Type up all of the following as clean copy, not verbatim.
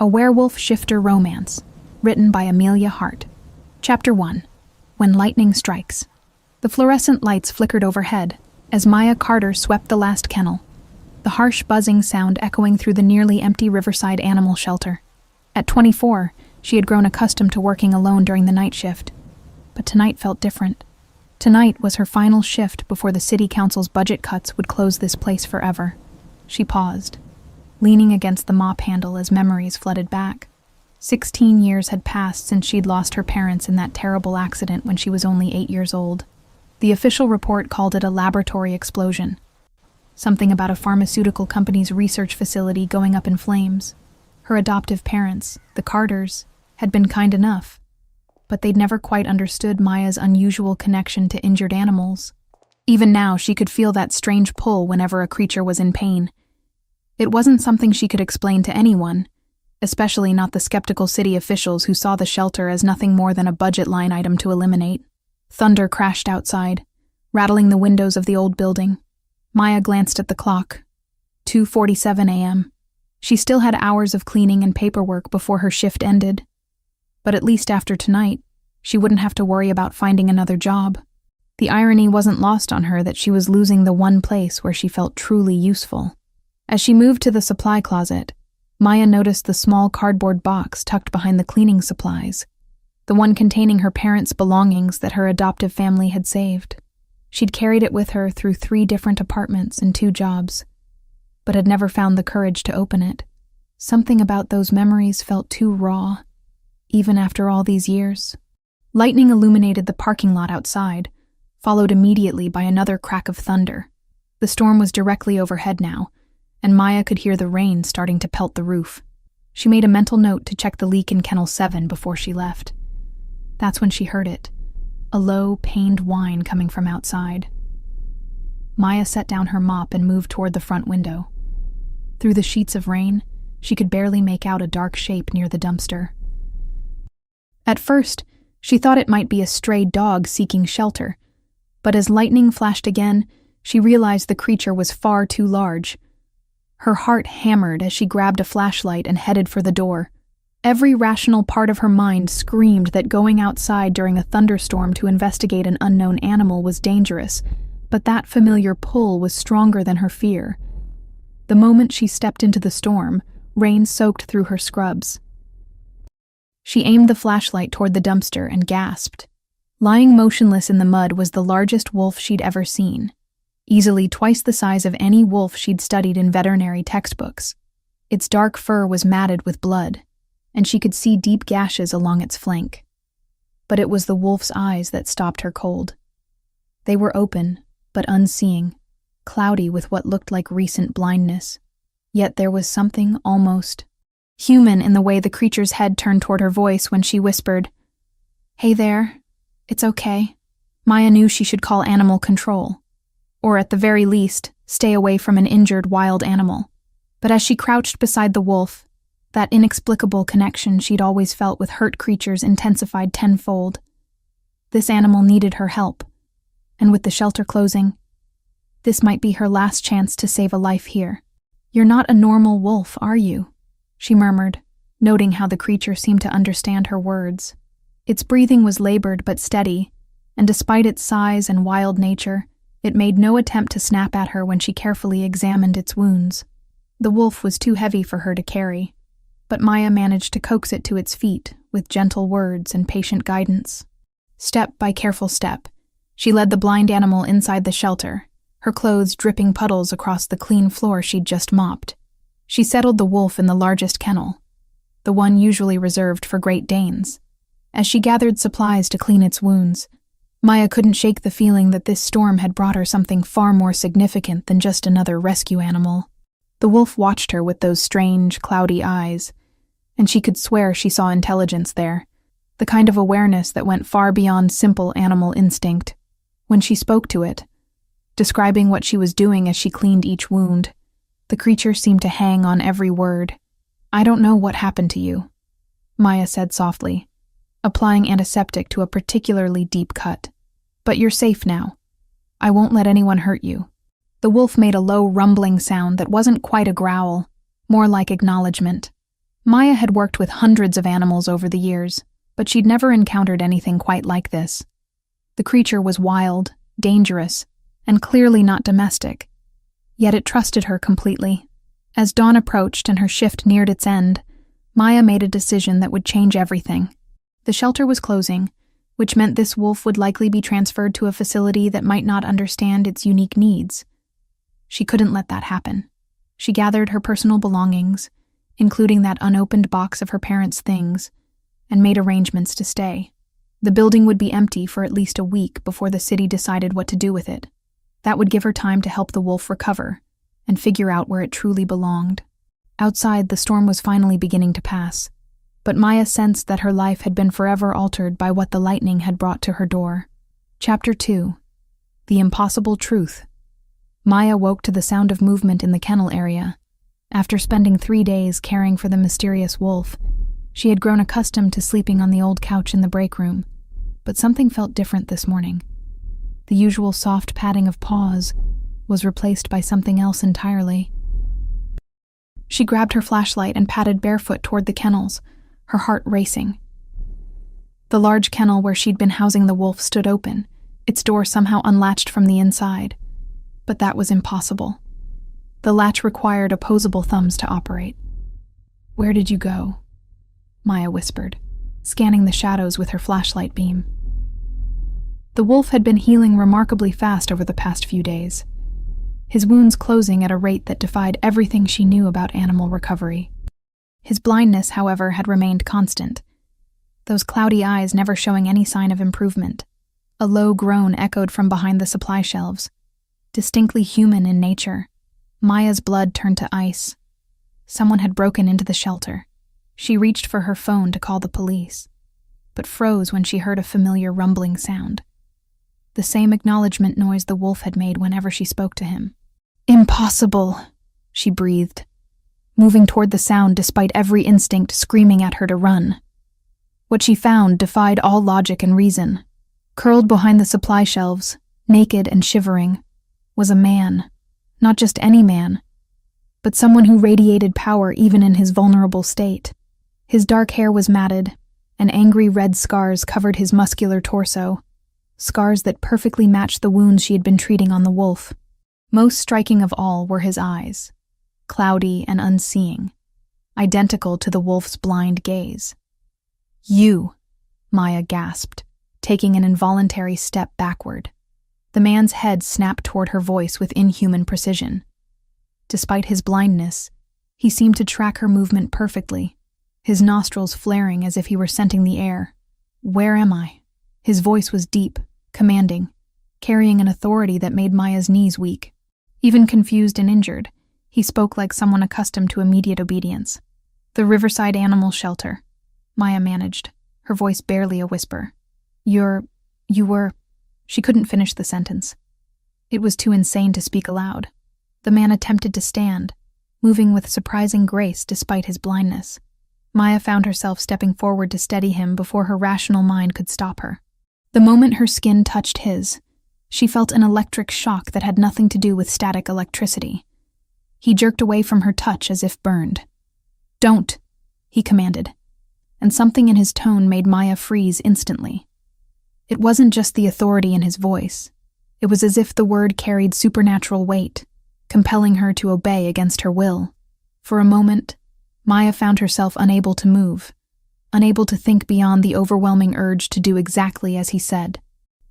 A Werewolf Shifter Romance, written by Amelia Hart. Chapter 1. When Lightning Strikes. The fluorescent lights flickered overhead as Maya Carter swept the last kennel, the harsh buzzing sound echoing through the nearly empty riverside animal shelter. At 24, she had grown accustomed to working alone during the night shift. But tonight felt different. Tonight was her final shift before the city council's budget cuts would close this place forever. She paused, leaning against the mop handle as memories flooded back. 16 years had passed since she'd lost her parents in that terrible accident when she was only 8 years old. The official report called it a laboratory explosion. Something about a pharmaceutical company's research facility going up in flames. Her adoptive parents, the Carters, had been kind enough, but they'd never quite understood Maya's unusual connection to injured animals. Even now, she could feel that strange pull whenever a creature was in pain. It wasn't something she could explain to anyone, especially not the skeptical city officials who saw the shelter as nothing more than a budget line item to eliminate. Thunder crashed outside, rattling the windows of the old building. Maya glanced at the clock. 2:47 a.m. She still had hours of cleaning and paperwork before her shift ended. But at least after tonight, she wouldn't have to worry about finding another job. The irony wasn't lost on her that she was losing the one place where she felt truly useful. As she moved to the supply closet, Maya noticed the small cardboard box tucked behind the cleaning supplies, the one containing her parents' belongings that her adoptive family had saved. She'd carried it with her through 3 different apartments and 2 jobs, but had never found the courage to open it. Something about those memories felt too raw, even after all these years. Lightning illuminated the parking lot outside, followed immediately by another crack of thunder. The storm was directly overhead now, and Maya could hear the rain starting to pelt the roof. She made a mental note to check the leak in Kennel 7 before she left. That's when she heard it, a low, pained whine coming from outside. Maya set down her mop and moved toward the front window. Through the sheets of rain, she could barely make out a dark shape near the dumpster. At first, she thought it might be a stray dog seeking shelter, but as lightning flashed again, she realized the creature was far too large. Her heart hammered as she grabbed a flashlight and headed for the door. Every rational part of her mind screamed that going outside during a thunderstorm to investigate an unknown animal was dangerous, but that familiar pull was stronger than her fear. The moment she stepped into the storm, rain soaked through her scrubs. She aimed the flashlight toward the dumpster and gasped. Lying motionless in the mud was the largest wolf she'd ever seen, easily twice the size of any wolf she'd studied in veterinary textbooks. Its dark fur was matted with blood, and she could see deep gashes along its flank. But it was the wolf's eyes that stopped her cold. They were open, but unseeing, cloudy with what looked like recent blindness. Yet there was something almost human in the way the creature's head turned toward her voice when she whispered, "Hey there, it's okay." Maya knew she should call animal control, or at the very least, stay away from an injured wild animal. But as she crouched beside the wolf, that inexplicable connection she'd always felt with hurt creatures intensified tenfold. This animal needed her help, and with the shelter closing, this might be her last chance to save a life here. "You're not a normal wolf, are you?" she murmured, noting how the creature seemed to understand her words. Its breathing was labored but steady, and despite its size and wild nature, it made no attempt to snap at her when she carefully examined its wounds. The wolf was too heavy for her to carry, but Maya managed to coax it to its feet with gentle words and patient guidance. Step by careful step, she led the blind animal inside the shelter, her clothes dripping puddles across the clean floor she'd just mopped. She settled the wolf in the largest kennel, the one usually reserved for Great Danes. As she gathered supplies to clean its wounds, Maya couldn't shake the feeling that this storm had brought her something far more significant than just another rescue animal. The wolf watched her with those strange, cloudy eyes, and she could swear she saw intelligence there, the kind of awareness that went far beyond simple animal instinct. When she spoke to it, describing what she was doing as she cleaned each wound, the creature seemed to hang on every word. "I don't know what happened to you," Maya said softly, applying antiseptic to a particularly deep cut. "But you're safe now. I won't let anyone hurt you." The wolf made a low rumbling sound that wasn't quite a growl, more like acknowledgement. Maya had worked with hundreds of animals over the years, but she'd never encountered anything quite like this. The creature was wild, dangerous, and clearly not domestic. Yet it trusted her completely. As dawn approached and her shift neared its end, Maya made a decision that would change everything. The shelter was closing, which meant this wolf would likely be transferred to a facility that might not understand its unique needs. She couldn't let that happen. She gathered her personal belongings, including that unopened box of her parents' things, and made arrangements to stay. The building would be empty for at least a week before the city decided what to do with it. That would give her time to help the wolf recover and figure out where it truly belonged. Outside, the storm was finally beginning to pass, but Maya sensed that her life had been forever altered by what the lightning had brought to her door. Chapter 2. The Impossible Truth. Maya woke to the sound of movement in the kennel area. After spending 3 days caring for the mysterious wolf, she had grown accustomed to sleeping on the old couch in the break room, but something felt different this morning. The usual soft patting of paws was replaced by something else entirely. She grabbed her flashlight and padded barefoot toward the kennels, her heart racing. The large kennel where she'd been housing the wolf stood open, its door somehow unlatched from the inside. But that was impossible. The latch required opposable thumbs to operate. "Where did you go?" Maya whispered, scanning the shadows with her flashlight beam. The wolf had been healing remarkably fast over the past few days, his wounds closing at a rate that defied everything she knew about animal recovery. His blindness, however, had remained constant, those cloudy eyes never showing any sign of improvement. A low groan echoed from behind the supply shelves, distinctly human in nature. Maya's blood turned to ice. Someone had broken into the shelter. She reached for her phone to call the police, but froze when she heard a familiar rumbling sound. The same acknowledgement noise the wolf had made whenever she spoke to him. "Impossible," she breathed, moving toward the sound despite every instinct screaming at her to run. What she found defied all logic and reason. Curled behind the supply shelves, naked and shivering, was a man. Not just any man, but someone who radiated power even in his vulnerable state. His dark hair was matted, and angry red scars covered his muscular torso, scars that perfectly matched the wounds she had been treating on the wolf. Most striking of all were his eyes, cloudy and unseeing, identical to the wolf's blind gaze. "You," Maya gasped, taking an involuntary step backward. The man's head snapped toward her voice with inhuman precision. Despite his blindness, he seemed to track her movement perfectly, his nostrils flaring as if he were scenting the air. "Where am I?" His voice was deep, commanding, carrying an authority that made Maya's knees weak. Even confused and injured, he spoke like someone accustomed to immediate obedience. "The Riverside Animal Shelter," Maya managed, her voice barely a whisper. You were... She couldn't finish the sentence. It was too insane to speak aloud. The man attempted to stand, moving with surprising grace despite his blindness. Maya found herself stepping forward to steady him before her rational mind could stop her. The moment her skin touched his, she felt an electric shock that had nothing to do with static electricity. He jerked away from her touch as if burned. "Don't," he commanded, and something in his tone made Maya freeze instantly. It wasn't just the authority in his voice. It was as if the word carried supernatural weight, compelling her to obey against her will. For a moment, Maya found herself unable to move, unable to think beyond the overwhelming urge to do exactly as he said.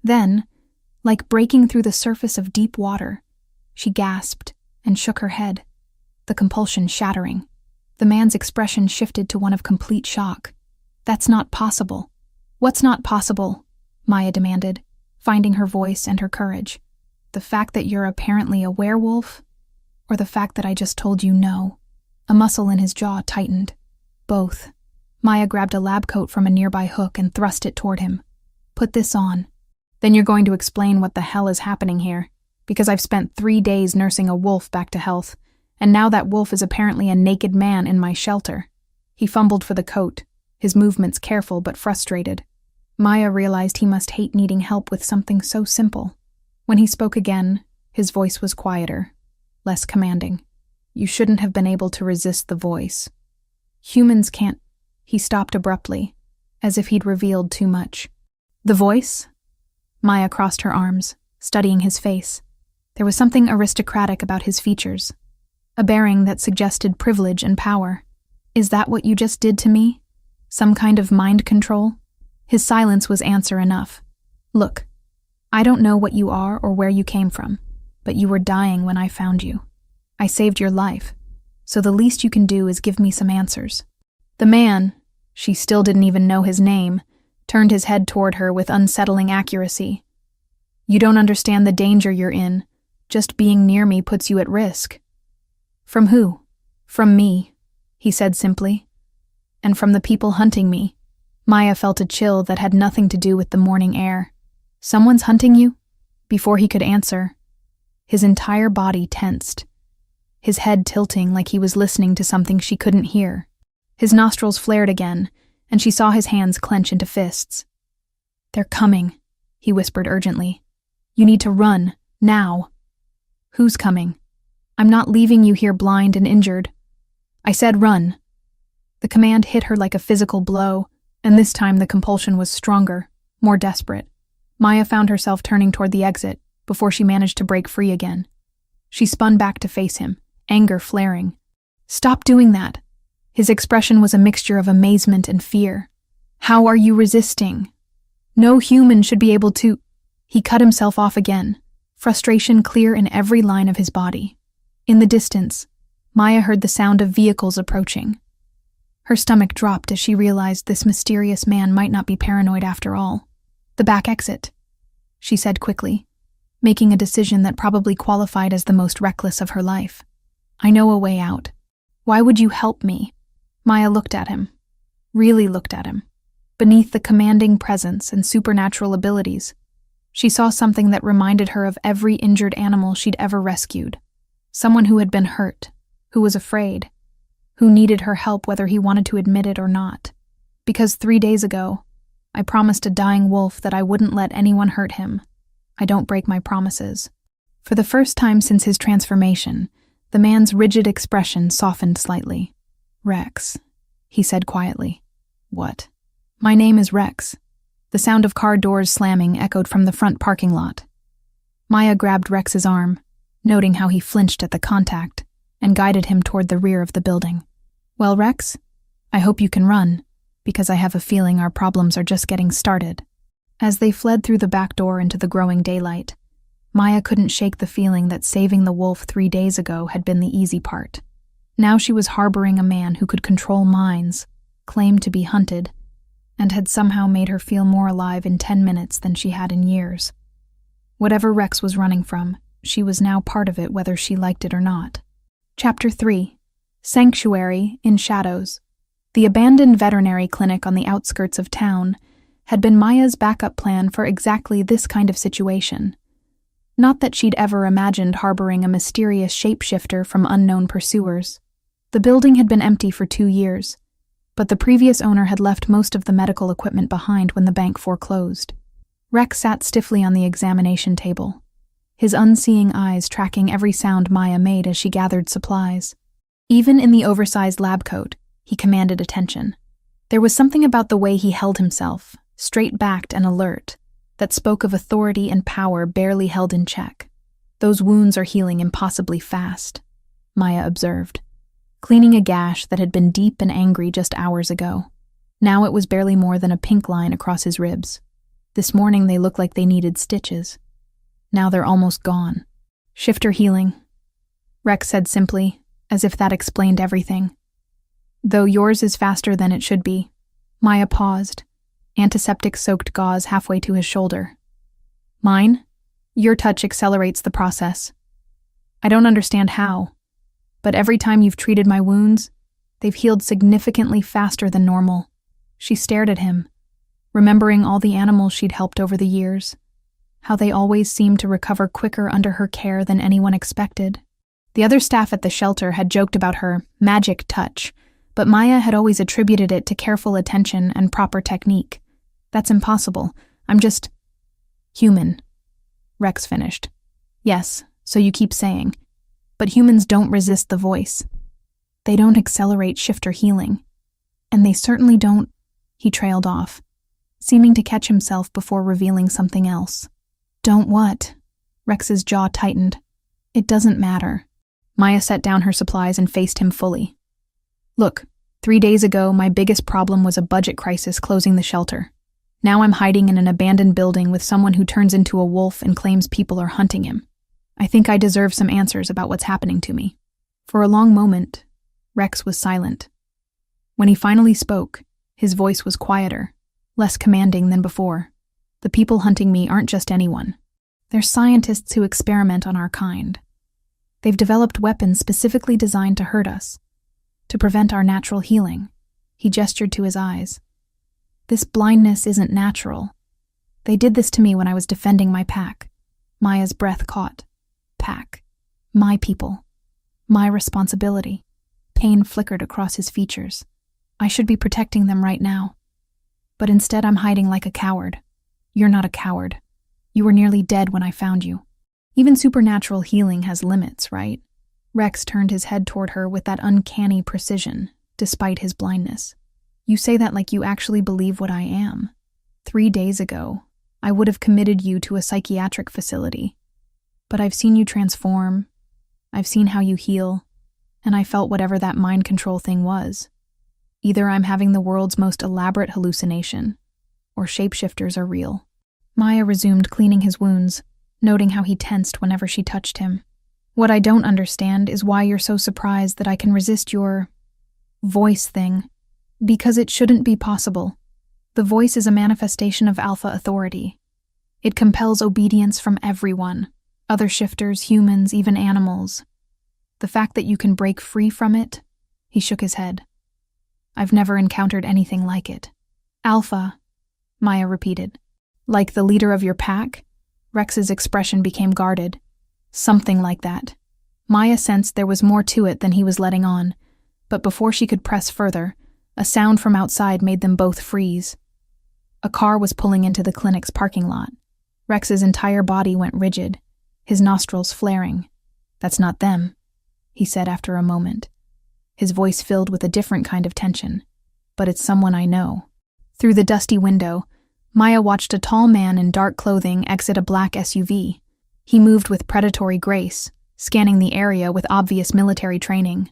Then, like breaking through the surface of deep water, she gasped and shook her head, the compulsion shattering. The man's expression shifted to one of complete shock. "That's not possible." "What's not possible?" Maya demanded, finding her voice and her courage. "The fact that you're apparently a werewolf? Or the fact that I just told you no?" A muscle in his jaw tightened. "Both." Maya grabbed a lab coat from a nearby hook and thrust it toward him. "Put this on. Then you're going to explain what the hell is happening here, because I've spent 3 days nursing a wolf back to health, and now that wolf is apparently a naked man in my shelter." He fumbled for the coat, his movements careful but frustrated. Maya realized he must hate needing help with something so simple. When he spoke again, his voice was quieter, less commanding. "You shouldn't have been able to resist the voice. Humans can't. He stopped abruptly, as if he'd revealed too much. The voice? Maya crossed her arms, studying his face. There was something aristocratic about his features, a bearing that suggested privilege and power. Is that what you just did to me? Some kind of mind control? His silence was answer enough. Look, I don't know what you are or where you came from, but you were dying when I found you. I saved your life, so the least you can do is give me some answers. The man, she still didn't even know his name, turned his head toward her with unsettling accuracy. You don't understand the danger you're in. Just being near me puts you at risk. From who? From me, he said simply. And from the people hunting me. Maya felt a chill that had nothing to do with the morning air. Someone's hunting you? Before he could answer, his entire body tensed, his head tilting like he was listening to something she couldn't hear. His nostrils flared again, and she saw his hands clench into fists. They're coming, he whispered urgently. You need to run, now. Who's coming? I'm not leaving you here blind and injured. I said run. The command hit her like a physical blow, and this time the compulsion was stronger, more desperate. Maya found herself turning toward the exit before she managed to break free again. She spun back to face him, anger flaring. Stop doing that. His expression was a mixture of amazement and fear. How are you resisting? No human should be able to... He cut himself off again, frustration clear in every line of his body. In the distance, Maya heard the sound of vehicles approaching. Her stomach dropped as she realized this mysterious man might not be paranoid after all. The back exit, she said quickly, making a decision that probably qualified as the most reckless of her life. I know a way out. Why would you help me? Maya looked at him, really looked at him. Beneath the commanding presence and supernatural abilities, she saw something that reminded her of every injured animal she'd ever rescued. Someone who had been hurt, who was afraid, who needed her help whether he wanted to admit it or not. Because 3 days ago, I promised a dying wolf that I wouldn't let anyone hurt him. I don't break my promises. For the first time since his transformation, the man's rigid expression softened slightly. Rex, he said quietly. What? My name is Rex. The sound of car doors slamming echoed from the front parking lot. Maya grabbed Rex's arm, noting how he flinched at the contact, and guided him toward the rear of the building. Well, Rex, I hope you can run, because I have a feeling our problems are just getting started. As they fled through the back door into the growing daylight, Maya couldn't shake the feeling that saving the wolf 3 days ago had been the easy part. Now she was harboring a man who could control minds, claimed to be hunted, and had somehow made her feel more alive in 10 minutes than she had in years. Whatever Rex was running from, she was now part of it whether she liked it or not. Chapter 3. Sanctuary in Shadows. The abandoned veterinary clinic on the outskirts of town had been Maya's backup plan for exactly this kind of situation. Not that she'd ever imagined harboring a mysterious shapeshifter from unknown pursuers. The building had been empty for 2 years, but the previous owner had left most of the medical equipment behind when the bank foreclosed. Rex sat stiffly on the examination table, his unseeing eyes tracking every sound Maya made as she gathered supplies. Even in the oversized lab coat, he commanded attention. There was something about the way he held himself, straight-backed and alert, that spoke of authority and power barely held in check. Those wounds are healing impossibly fast, Maya observed, cleaning a gash that had been deep and angry just hours ago. Now it was barely more than a pink line across his ribs. This morning they looked like they needed stitches. Now they're almost gone. Shifter healing, Rex said simply, as if that explained everything. Though yours is faster than it should be. Maya paused, antiseptic-soaked gauze halfway to his shoulder. Mine? Your touch accelerates the process. I don't understand how, but every time you've treated my wounds, they've healed significantly faster than normal. She stared at him, remembering all the animals she'd helped over the years, how they always seemed to recover quicker under her care than anyone expected. The other staff at the shelter had joked about her magic touch, but Maya had always attributed it to careful attention and proper technique. That's impossible. I'm just... human. Rex finished. Yes, so you keep saying. But humans don't resist the voice. They don't accelerate shifter healing. And they certainly don't, he trailed off, seeming to catch himself before revealing something else. Don't what? Rex's jaw tightened. It doesn't matter. Maya set down her supplies and faced him fully. Look, 3 days ago, my biggest problem was a budget crisis closing the shelter. Now I'm hiding in an abandoned building with someone who turns into a wolf and claims people are hunting him. I think I deserve some answers about what's happening to me. For a long moment, Rex was silent. When he finally spoke, his voice was quieter, less commanding than before. The people hunting me aren't just anyone. They're scientists who experiment on our kind. They've developed weapons specifically designed to hurt us, to prevent our natural healing. He gestured to his eyes. This blindness isn't natural. They did this to me when I was defending my pack. Maya's breath caught. Pack. My people. My responsibility. Pain flickered across his features. I should be protecting them right now. But instead I'm hiding like a coward. You're not a coward. You were nearly dead when I found you. Even supernatural healing has limits, right? Rex turned his head toward her with that uncanny precision, despite his blindness. You say that like you actually believe what I am. 3 days ago, I would have committed you to a psychiatric facility. But I've seen you transform. I've seen how you heal. And I felt whatever that mind control thing was. Either I'm having the world's most elaborate hallucination, or shapeshifters are real. Maya resumed cleaning his wounds, noting how he tensed whenever she touched him. What I don't understand is why you're so surprised that I can resist your voice thing. Because it shouldn't be possible. The voice is a manifestation of alpha authority. It compels obedience from everyone, other shifters, humans, even animals. The fact that you can break free from it, he shook his head. I've never encountered anything like it. Alpha, Maya repeated. Like the leader of your pack? Rex's expression became guarded. Something like that. Maya sensed there was more to it than he was letting on, but before she could press further, a sound from outside made them both freeze. A car was pulling into the clinic's parking lot. Rex's entire body went rigid, his nostrils flaring. That's not them, he said after a moment. His voice filled with a different kind of tension. But it's someone I know. Through the dusty window, Maya watched a tall man in dark clothing exit a black SUV. He moved with predatory grace, scanning the area with obvious military training.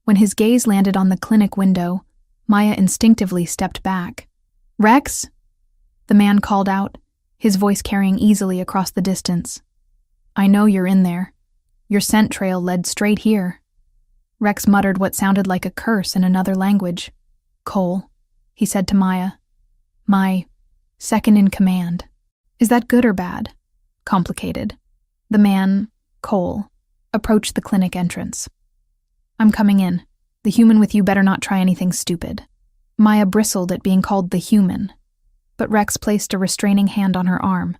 When his gaze landed on the clinic window, Maya instinctively stepped back. Rex? The man called out, his voice carrying easily across the distance. I know you're in there. Your scent trail led straight here. Rex muttered what sounded like a curse in another language. Cole, he said to Maya. My second in command. Is that good or bad? Complicated. The man, Cole, approached the clinic entrance. I'm coming in. The human with you better not try anything stupid. Maya bristled at being called the human, but Rex placed a restraining hand on her arm.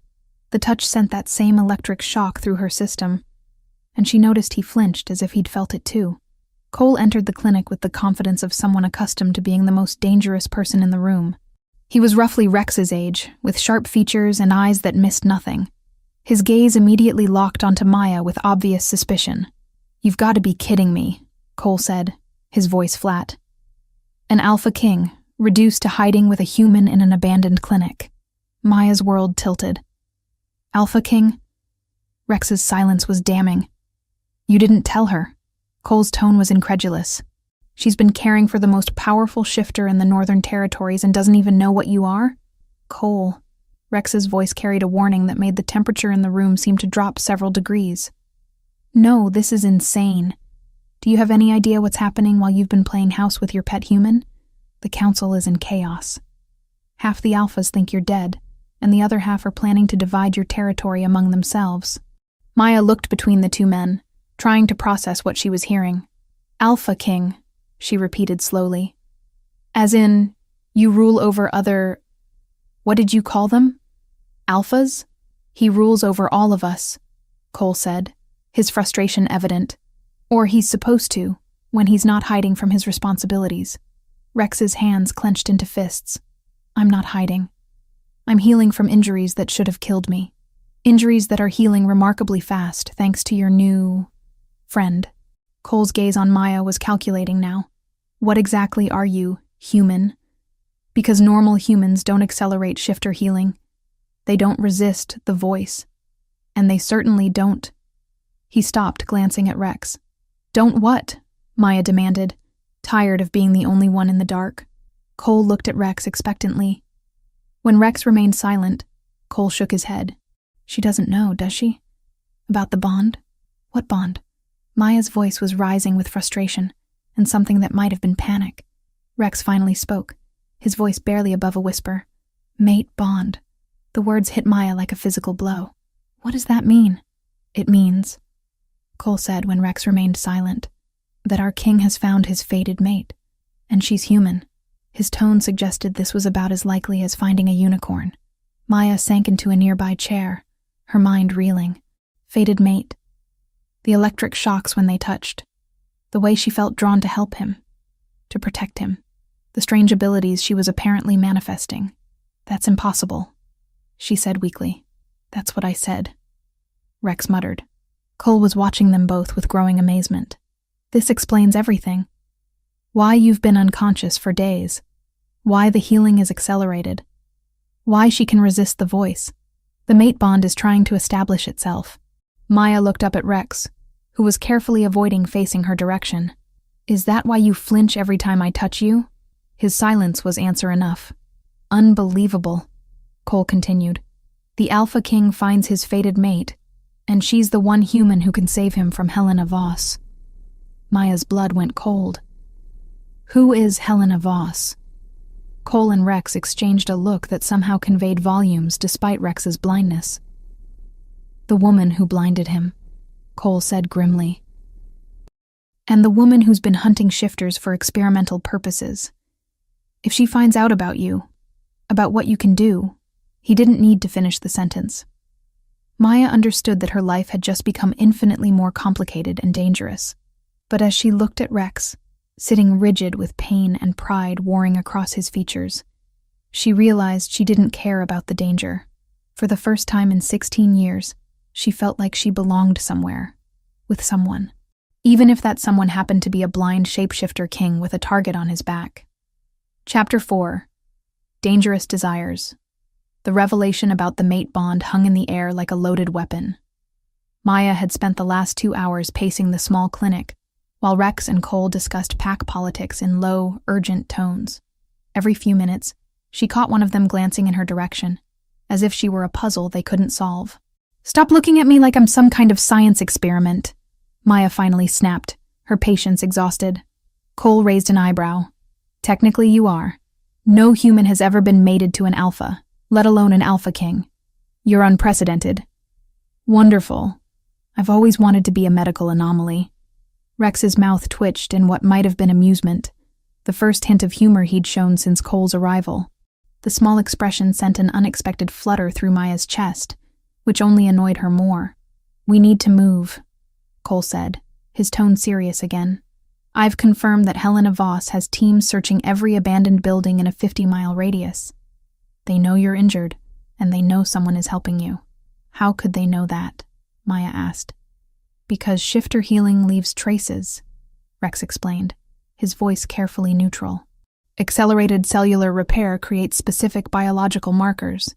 The touch sent that same electric shock through her system, and she noticed he flinched as if he'd felt it too. Cole entered the clinic with the confidence of someone accustomed to being the most dangerous person in the room. He was roughly Rex's age, with sharp features and eyes that missed nothing. His gaze immediately locked onto Maya with obvious suspicion. You've got to be kidding me, Cole said, his voice flat. An alpha king, reduced to hiding with a human in an abandoned clinic. Maya's world tilted. Alpha king? Rex's silence was damning. You didn't tell her. Cole's tone was incredulous. She's been caring for the most powerful shifter in the Northern Territories and doesn't even know what you are? Cole. Rex's voice carried a warning that made the temperature in the room seem to drop several degrees. No, this is insane. Do you have any idea what's happening while you've been playing house with your pet human? The council is in chaos. Half the alphas think you're dead, and the other half are planning to divide your territory among themselves. Maya looked between the two men, trying to process what she was hearing. Alpha King, she repeated slowly. As in, you rule over other... What did you call them? Alphas? He rules over all of us, Cole said, his frustration evident. Or he's supposed to, when he's not hiding from his responsibilities. Rex's hands clenched into fists. I'm not hiding. I'm healing from injuries that should have killed me. Injuries that are healing remarkably fast thanks to your new... friend. Cole's gaze on Maya was calculating now. What exactly are you, Human. Because normal humans don't accelerate shifter healing. They don't resist the voice. And they certainly don't. He stopped, glancing at Rex. Don't what? Maya demanded, tired of being the only one in the dark. Cole looked at Rex expectantly. When Rex remained silent, Cole shook his head. She doesn't know, does she? About the bond? What bond? Maya's voice was rising with frustration, and something that might have been panic. Rex finally spoke, his voice barely above a whisper. Mate bond. The words hit Maya like a physical blow. What does that mean? It means, Cole said when Rex remained silent, that our king has found his fated mate, and she's human. His tone suggested this was about as likely as finding a unicorn. Maya sank into a nearby chair, her mind reeling. Fated mate. The electric shocks when they touched. The way she felt drawn to help him. To protect him. The strange abilities she was apparently manifesting. That's impossible, she said weakly. That's what I said. Rex muttered. Cole was watching them both with growing amazement. This explains everything. Why you've been unconscious for days. Why the healing is accelerated. Why she can resist the voice. The mate bond is trying to establish itself. Maya looked up at Rex, who was carefully avoiding facing her direction. Is that why you flinch every time I touch you? His silence was answer enough. Unbelievable, Cole continued. The Alpha King finds his fated mate, and she's the one human who can save him from Helena Voss. Maya's blood went cold. Who is Helena Voss? Cole and Rex exchanged a look that somehow conveyed volumes despite Rex's blindness. The woman who blinded him, Cole said grimly. And the woman who's been hunting shifters for experimental purposes. If she finds out about you, about what you can do, he didn't need to finish the sentence. Maya understood that her life had just become infinitely more complicated and dangerous. But as she looked at Rex, sitting rigid with pain and pride warring across his features, she realized she didn't care about the danger. For the first time in 16 years, she felt like she belonged somewhere, with someone, even if that someone happened to be a blind shapeshifter king with a target on his back. Chapter 4. Dangerous Desires. The revelation about the mate bond hung in the air like a loaded weapon. Maya had spent the last 2 hours pacing the small clinic, while Rex and Cole discussed pack politics in low, urgent tones. Every few minutes, she caught one of them glancing in her direction, as if she were a puzzle they couldn't solve. Stop looking at me like I'm some kind of science experiment, Maya finally snapped, her patience exhausted. Cole raised an eyebrow. Technically you are. No human has ever been mated to an alpha, let alone an alpha king. You're unprecedented. Wonderful. I've always wanted to be a medical anomaly. Rex's mouth twitched in what might have been amusement, the first hint of humor he'd shown since Cole's arrival. The small expression sent an unexpected flutter through Maya's chest, which only annoyed her more. We need to move, Cole said, his tone serious again. I've confirmed that Helena Voss has teams searching every abandoned building in a 50-mile radius. They know you're injured, and they know someone is helping you. How could they know that? Maya asked. Because shifter healing leaves traces, Rex explained, his voice carefully neutral. Accelerated cellular repair creates specific biological markers.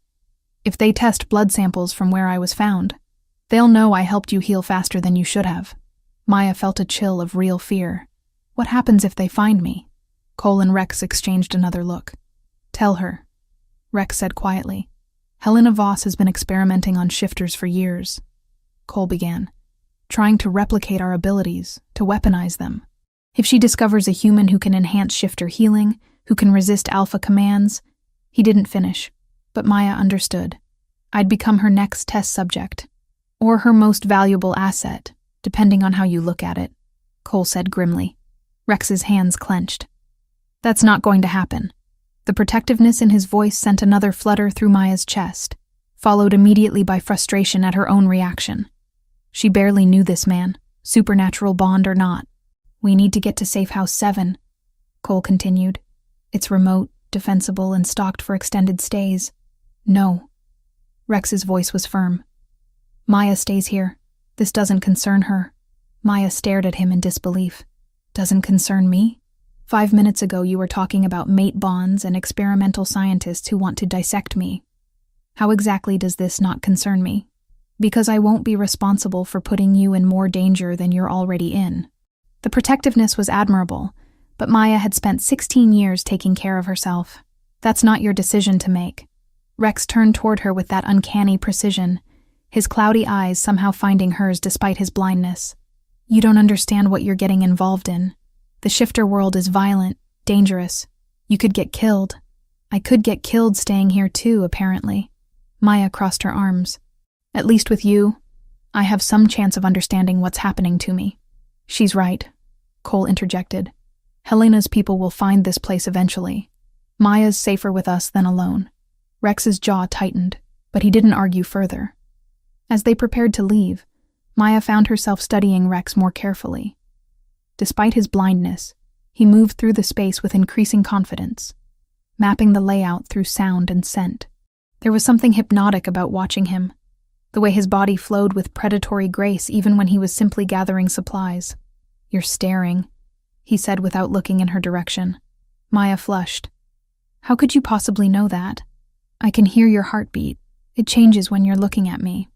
If they test blood samples from where I was found, they'll know I helped you heal faster than you should have. Maya felt a chill of real fear. What happens if they find me? Cole and Rex exchanged another look. Tell her, Rex said quietly. Helena Voss has been experimenting on shifters for years. Cole began, trying to replicate our abilities, to weaponize them. If she discovers a human who can enhance shifter healing, who can resist alpha commands. He didn't finish, but Maya understood. I'd become her next test subject, or her most valuable asset, depending on how you look at it, Cole said grimly. Rex's hands clenched. That's not going to happen. The protectiveness in his voice sent another flutter through Maya's chest, followed immediately by frustration at her own reaction. She barely knew this man, supernatural bond or not. We need to get to Safe House 7, Cole continued. It's remote, defensible, and stocked for extended stays. No. Rex's voice was firm. Maya stays here. This doesn't concern her. Maya stared at him in disbelief. Doesn't concern me? 5 minutes ago you were talking about mate bonds and experimental scientists who want to dissect me. How exactly does this not concern me? Because I won't be responsible for putting you in more danger than you're already in. The protectiveness was admirable, but Maya had spent 16 years taking care of herself. That's not your decision to make. Rex turned toward her with that uncanny precision, his cloudy eyes somehow finding hers despite his blindness. You don't understand what you're getting involved in. The shifter world is violent, dangerous. You could get killed. I could get killed staying here too, apparently. Maya crossed her arms. At least with you, I have some chance of understanding what's happening to me. She's right, Cole interjected. Helena's people will find this place eventually. Maya's safer with us than alone. Rex's jaw tightened, but he didn't argue further. As they prepared to leave, Maya found herself studying Rex more carefully. Despite his blindness, he moved through the space with increasing confidence, mapping the layout through sound and scent. There was something hypnotic about watching him, the way his body flowed with predatory grace even when he was simply gathering supplies. You're staring, he said without looking in her direction. Maya flushed. How could you possibly know that? I can hear your heartbeat. It changes when you're looking at me.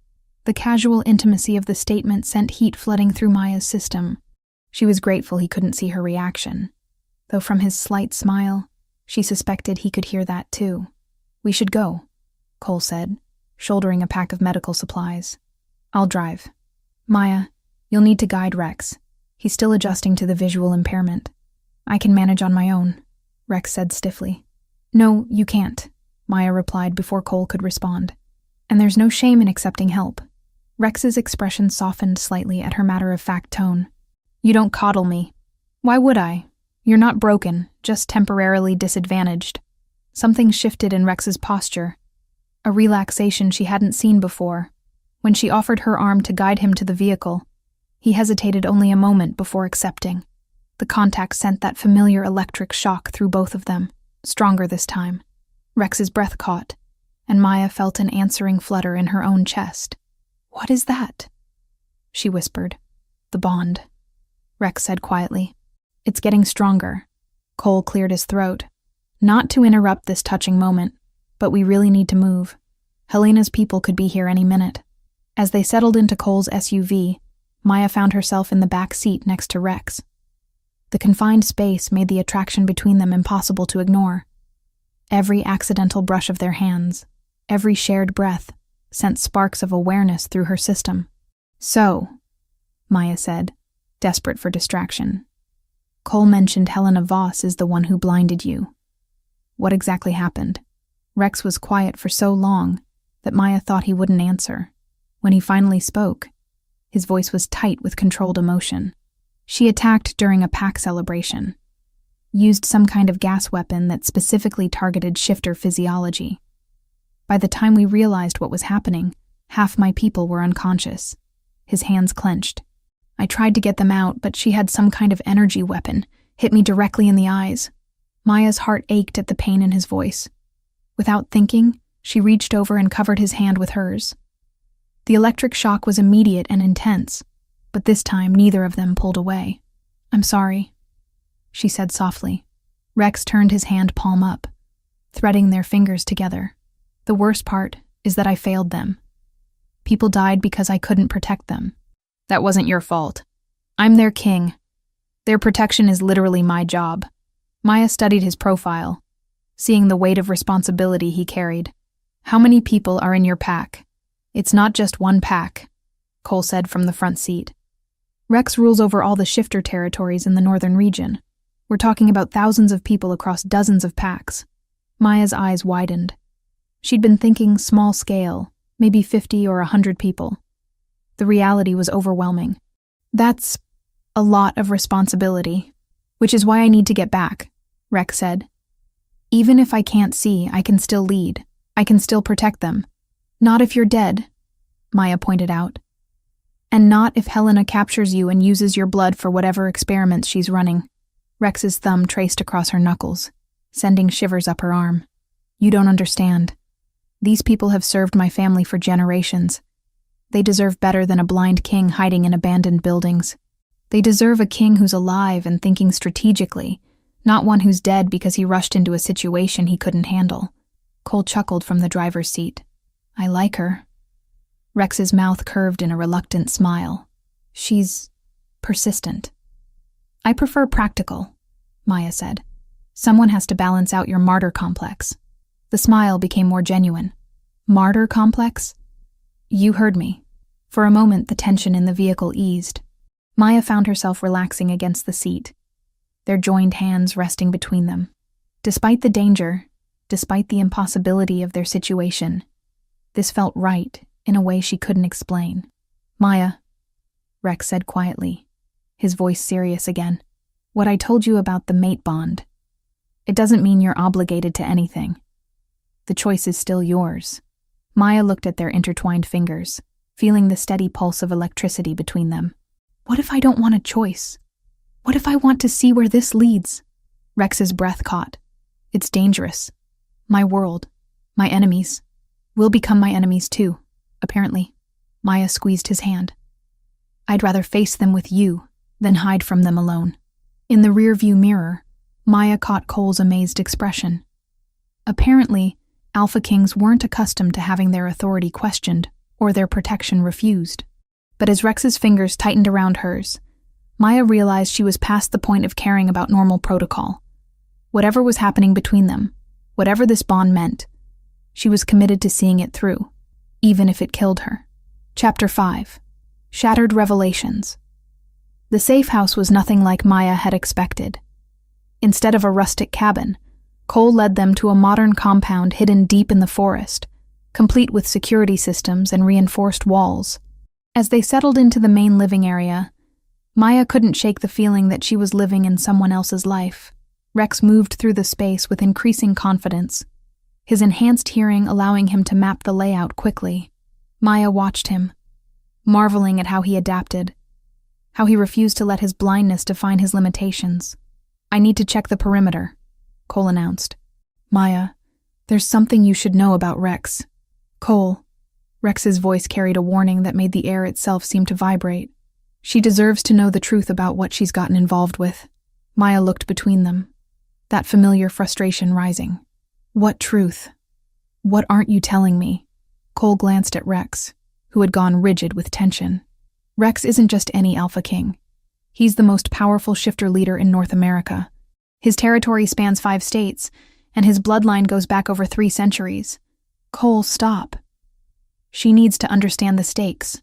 The casual intimacy of the statement sent heat flooding through Maya's system. She was grateful he couldn't see her reaction, though from his slight smile, she suspected he could hear that too. We should go, Cole said, shouldering a pack of medical supplies. I'll drive. Maya, you'll need to guide Rex. He's still adjusting to the visual impairment. I can manage on my own, Rex said stiffly. No, you can't, Maya replied before Cole could respond. And there's no shame in accepting help. Rex's expression softened slightly at her matter-of-fact tone. You don't coddle me. Why would I? You're not broken, just temporarily disadvantaged. Something shifted in Rex's posture, a relaxation she hadn't seen before. When she offered her arm to guide him to the vehicle, he hesitated only a moment before accepting. The contact sent that familiar electric shock through both of them, stronger this time. Rex's breath caught, and Maya felt an answering flutter in her own chest. What is that? She whispered. The bond, Rex said quietly. It's getting stronger. Cole cleared his throat. Not to interrupt this touching moment, but we really need to move. Helena's people could be here any minute. As they settled into Cole's SUV, Maya found herself in the back seat next to Rex. The confined space made the attraction between them impossible to ignore. Every accidental brush of their hands, every shared breath, sent sparks of awareness through her system. So, Maya said, desperate for distraction. Cole mentioned Helena Voss is the one who blinded you. What exactly happened? Rex was quiet for so long that Maya thought he wouldn't answer. When he finally spoke, his voice was tight with controlled emotion. She attacked during a pack celebration, used some kind of gas weapon that specifically targeted shifter physiology. By the time we realized what was happening, half my people were unconscious. His hands clenched. I tried to get them out, but she had some kind of energy weapon, hit me directly in the eyes. Maya's heart ached at the pain in his voice. Without thinking, she reached over and covered his hand with hers. The electric shock was immediate and intense, but this time neither of them pulled away. I'm sorry, she said softly. Rex turned his hand palm up, threading their fingers together. The worst part is that I failed them. People died because I couldn't protect them. That wasn't your fault. I'm their king. Their protection is literally my job. Maya studied his profile, seeing the weight of responsibility he carried. How many people are in your pack? It's not just one pack, Cole said from the front seat. Rex rules over all the shifter territories in the northern region. We're talking about thousands of people across dozens of packs. Maya's eyes widened. She'd been thinking small scale, maybe 50 or 100 people. The reality was overwhelming. That's a lot of responsibility, which is why I need to get back, Rex said. Even if I can't see, I can still lead. I can still protect them. Not if you're dead, Maya pointed out. And not if Helena captures you and uses your blood for whatever experiments she's running. Rex's thumb traced across her knuckles, sending shivers up her arm. You don't understand. These people have served my family for generations. They deserve better than a blind king hiding in abandoned buildings. They deserve a king who's alive and thinking strategically, Not one who's dead because he rushed into a situation he couldn't handle. Cole chuckled from the driver's seat. I like her. Rex's mouth curved in a reluctant smile. She's persistent. I prefer practical, Maya said. Someone has to balance out your martyr complex. The smile became more genuine. Martyr complex? You heard me. For a moment, the tension in the vehicle eased. Maya found herself relaxing against the seat, their joined hands resting between them. Despite the danger, despite the impossibility of their situation, this felt right in a way she couldn't explain. Maya, Rex said quietly, his voice serious again. What I told you about the mate bond, it doesn't mean you're obligated to anything. The choice is still yours. Maya looked at their intertwined fingers, feeling the steady pulse of electricity between them. What if I don't want a choice? What if I want to see where this leads? Rex's breath caught. It's dangerous. My world, my enemies, will become my enemies too, apparently. Maya squeezed his hand. I'd rather face them with you than hide from them alone. In the rearview mirror, Maya caught Cole's amazed expression. Apparently, Alpha Kings weren't accustomed to having their authority questioned or their protection refused. But as Rex's fingers tightened around hers, Maya realized she was past the point of caring about normal protocol. Whatever was happening between them, whatever this bond meant, she was committed to seeing it through, even if it killed her. Chapter 5. Shattered Revelations. The safe house was nothing like Maya had expected. Instead of a rustic cabin, Cole led them to a modern compound hidden deep in the forest, complete with security systems and reinforced walls. As they settled into the main living area, Maya couldn't shake the feeling that she was living in someone else's life. Rex moved through the space with increasing confidence, his enhanced hearing allowing him to map the layout quickly. Maya watched him, marveling at how he adapted, how he refused to let his blindness define his limitations. I need to check the perimeter, Cole announced. Maya, there's something you should know about Rex. Cole. Rex's voice carried a warning that made the air itself seem to vibrate. She deserves to know the truth about what she's gotten involved with. Maya looked between them, that familiar frustration rising. What truth? What aren't you telling me? Cole glanced at Rex, who had gone rigid with tension. Rex isn't just any Alpha King. He's the most powerful shifter leader in North America. His territory spans 5 states, and his bloodline goes back over 3 centuries. Cole, stop. She needs to understand the stakes,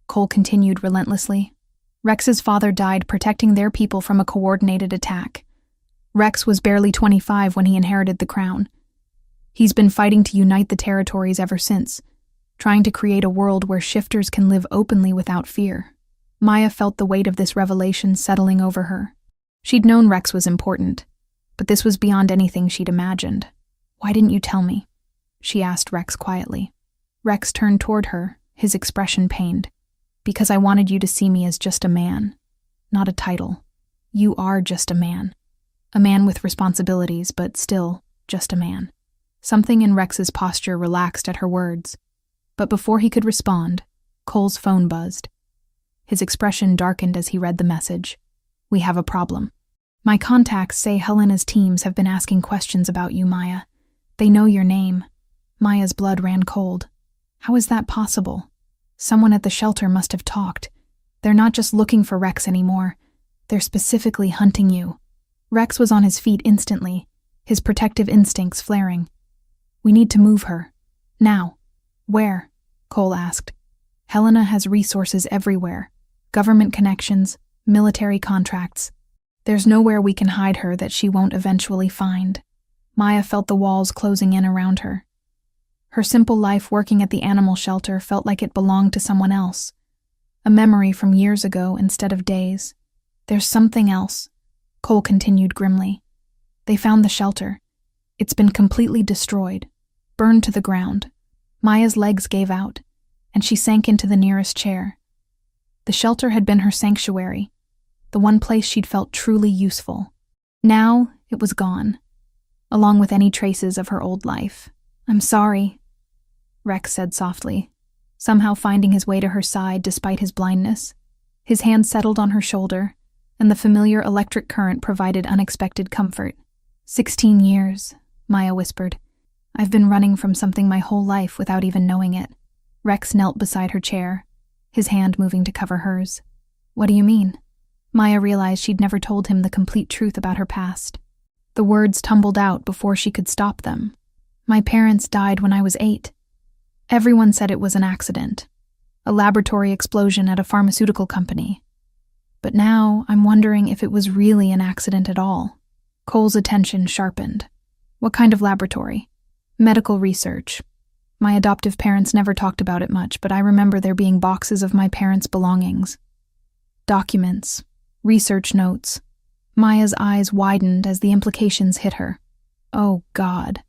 Cole continued relentlessly. Rex's father died protecting their people from a coordinated attack. Rex was barely 25 when he inherited the crown. He's been fighting to unite the territories ever since, trying to create a world where shifters can live openly without fear. Maya felt the weight of this revelation settling over her. She'd known Rex was important, but this was beyond anything she'd imagined. Why didn't you tell me? She asked Rex quietly. Rex turned toward her, his expression pained. Because I wanted you to see me as just a man, not a title. You are just a man. A man with responsibilities, but still just a man. Something in Rex's posture relaxed at her words. But before he could respond, Cole's phone buzzed. His expression darkened as he read the message. We have a problem. My contacts say Helena's teams have been asking questions about you, Maya. They know your name. Maya's blood ran cold. How is that possible? Someone at the shelter must have talked. They're not just looking for Rex anymore. They're specifically hunting you. Rex was on his feet instantly, his protective instincts flaring. We need to move her. Now. Where? Cole asked. Helena has resources everywhere. Government connections, military contracts. There's nowhere we can hide her that she won't eventually find. Maya felt the walls closing in around her. Her simple life working at the animal shelter felt like it belonged to someone else. A memory from years ago instead of days. There's something else, Cole continued grimly. They found the shelter. It's been completely destroyed, burned to the ground. Maya's legs gave out, and she sank into the nearest chair. The shelter had been her sanctuary, the one place she'd felt truly useful. Now it was gone, along with any traces of her old life. I'm sorry, Rex said softly, somehow finding his way to her side despite his blindness. His hand settled on her shoulder, and the familiar electric current provided unexpected comfort. 16 years, Maya whispered. I've been running from something my whole life without even knowing it. Rex knelt beside her chair, his hand moving to cover hers. What do you mean? Maya realized she'd never told him the complete truth about her past. The words tumbled out before she could stop them. My parents died when I was 8. Everyone said it was an accident, a laboratory explosion at a pharmaceutical company. But now I'm wondering if it was really an accident at all. Cole's attention sharpened. What kind of laboratory? Medical research. My adoptive parents never talked about it much, but I remember there being boxes of my parents' belongings. Documents, research notes. Maya's eyes widened as the implications hit her. Oh, God.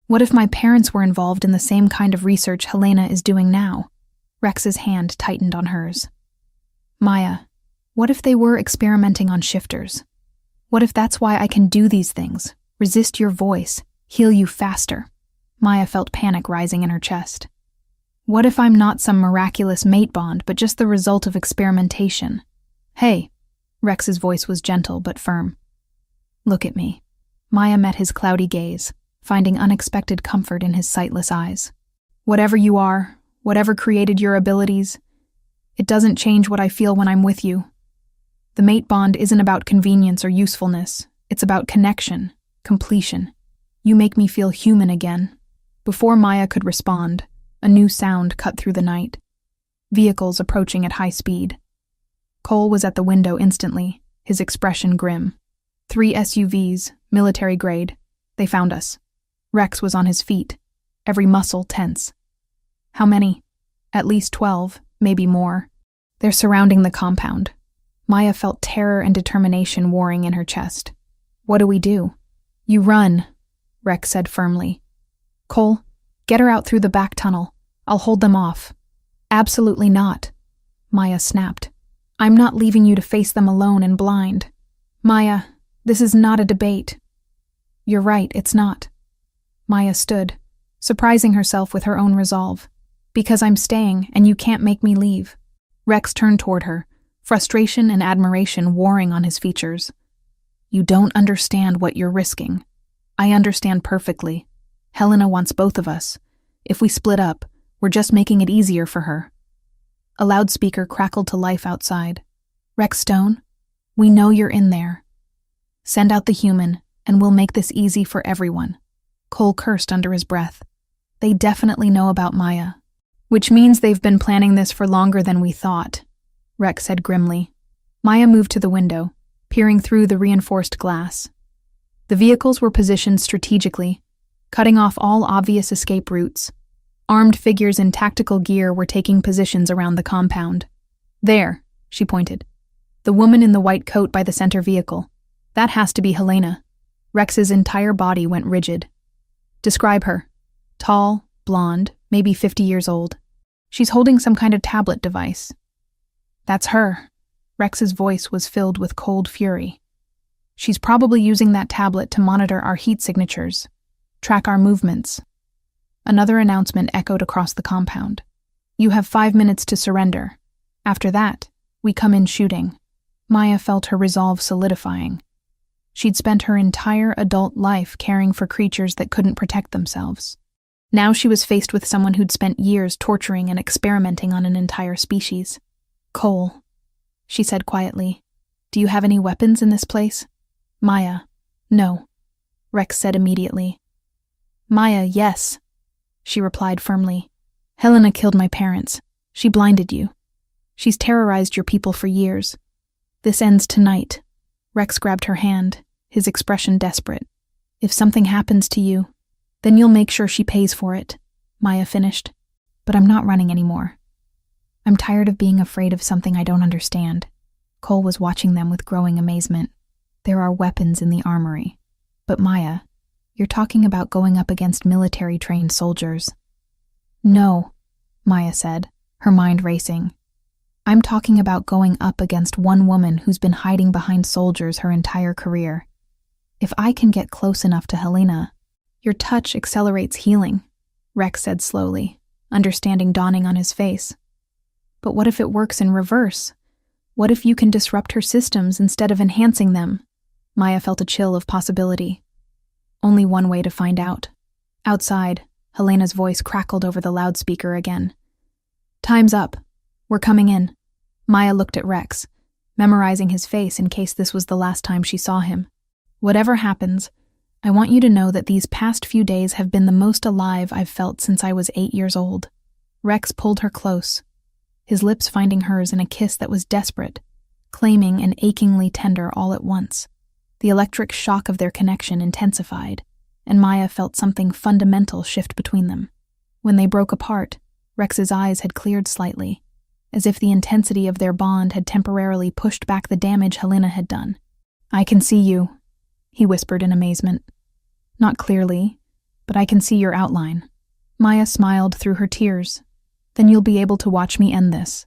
What if my parents were involved in the same kind of research Helena is doing now? Rex's hand tightened on hers. Maya, what if they were experimenting on shifters? What if that's why I can do these things, resist your voice, heal you faster? Maya felt panic rising in her chest. What if I'm not some miraculous mate bond, but just the result of experimentation? Hey, Rex's voice was gentle but firm. Look at me. Maya met his cloudy gaze, finding unexpected comfort in his sightless eyes. Whatever you are, whatever created your abilities, it doesn't change what I feel when I'm with you. The mate bond isn't about convenience or usefulness. It's about connection, completion. You make me feel human again. Before Maya could respond, a new sound cut through the night. Vehicles approaching at high speed. Cole was at the window instantly, his expression grim. 3 SUVs, military grade. They found us. Rex was on his feet, every muscle tense. How many? At least 12, maybe more. They're surrounding the compound. Maya felt terror and determination warring in her chest. What do we do? You run, Rex said firmly. Cole, get her out through the back tunnel. I'll hold them off. Absolutely not, Maya snapped. I'm not leaving you to face them alone and blind. Maya, this is not a debate. You're right, it's not. Maya stood, surprising herself with her own resolve. Because I'm staying, and you can't make me leave. Rex turned toward her, frustration and admiration warring on his features. You don't understand what you're risking. I understand perfectly. Helena wants both of us. If we split up, we're just making it easier for her. A loudspeaker crackled to life outside. Rex Stone, we know you're in there. Send out the human, and we'll make this easy for everyone. Cole cursed under his breath. They definitely know about Maya. Which means they've been planning this for longer than we thought, Rex said grimly. Maya moved to the window, peering through the reinforced glass. The vehicles were positioned strategically, cutting off all obvious escape routes. Armed figures in tactical gear were taking positions around the compound. There, she pointed. The woman in the white coat by the center vehicle. That has to be Helena. Rex's entire body went rigid. Describe her. Tall, blonde, maybe 50 years old. She's holding some kind of tablet device. That's her. Rex's voice was filled with cold fury. She's probably using that tablet to monitor our heat signatures, track our movements. Another announcement echoed across the compound. You have 5 minutes to surrender. After that, we come in shooting. Maya felt her resolve solidifying. She'd spent her entire adult life caring for creatures that couldn't protect themselves. Now she was faced with someone who'd spent years torturing and experimenting on an entire species. Cole, she said quietly, do you have any weapons in this place? Maya, no, Rex said immediately. Maya, yes, she replied firmly. Helena killed my parents. She blinded you. She's terrorized your people for years. This ends tonight. Rex grabbed her hand, his expression desperate. If something happens to you, then you'll make sure she pays for it, Maya finished. But I'm not running anymore. I'm tired of being afraid of something I don't understand. Cole was watching them with growing amazement. There are weapons in the armory. But Maya, you're talking about going up against military-trained soldiers. No, Maya said, her mind racing. I'm talking about going up against one woman who's been hiding behind soldiers her entire career. If I can get close enough to Helena, your touch accelerates healing, Rex said slowly, understanding dawning on his face. But what if it works in reverse? What if you can disrupt her systems instead of enhancing them? Maya felt a chill of possibility. Only one way to find out. Outside, Helena's voice crackled over the loudspeaker again. Time's up. We're coming in. Maya looked at Rex, memorizing his face in case this was the last time she saw him. Whatever happens, I want you to know that these past few days have been the most alive I've felt since I was 8 years old. Rex pulled her close, his lips finding hers in a kiss that was desperate, claiming and achingly tender all at once. The electric shock of their connection intensified, and Maya felt something fundamental shift between them. When they broke apart, Rex's eyes had cleared slightly, as if the intensity of their bond had temporarily pushed back the damage Helena had done. I can see you, he whispered in amazement. Not clearly, but I can see your outline. Maya smiled through her tears. Then you'll be able to watch me end this.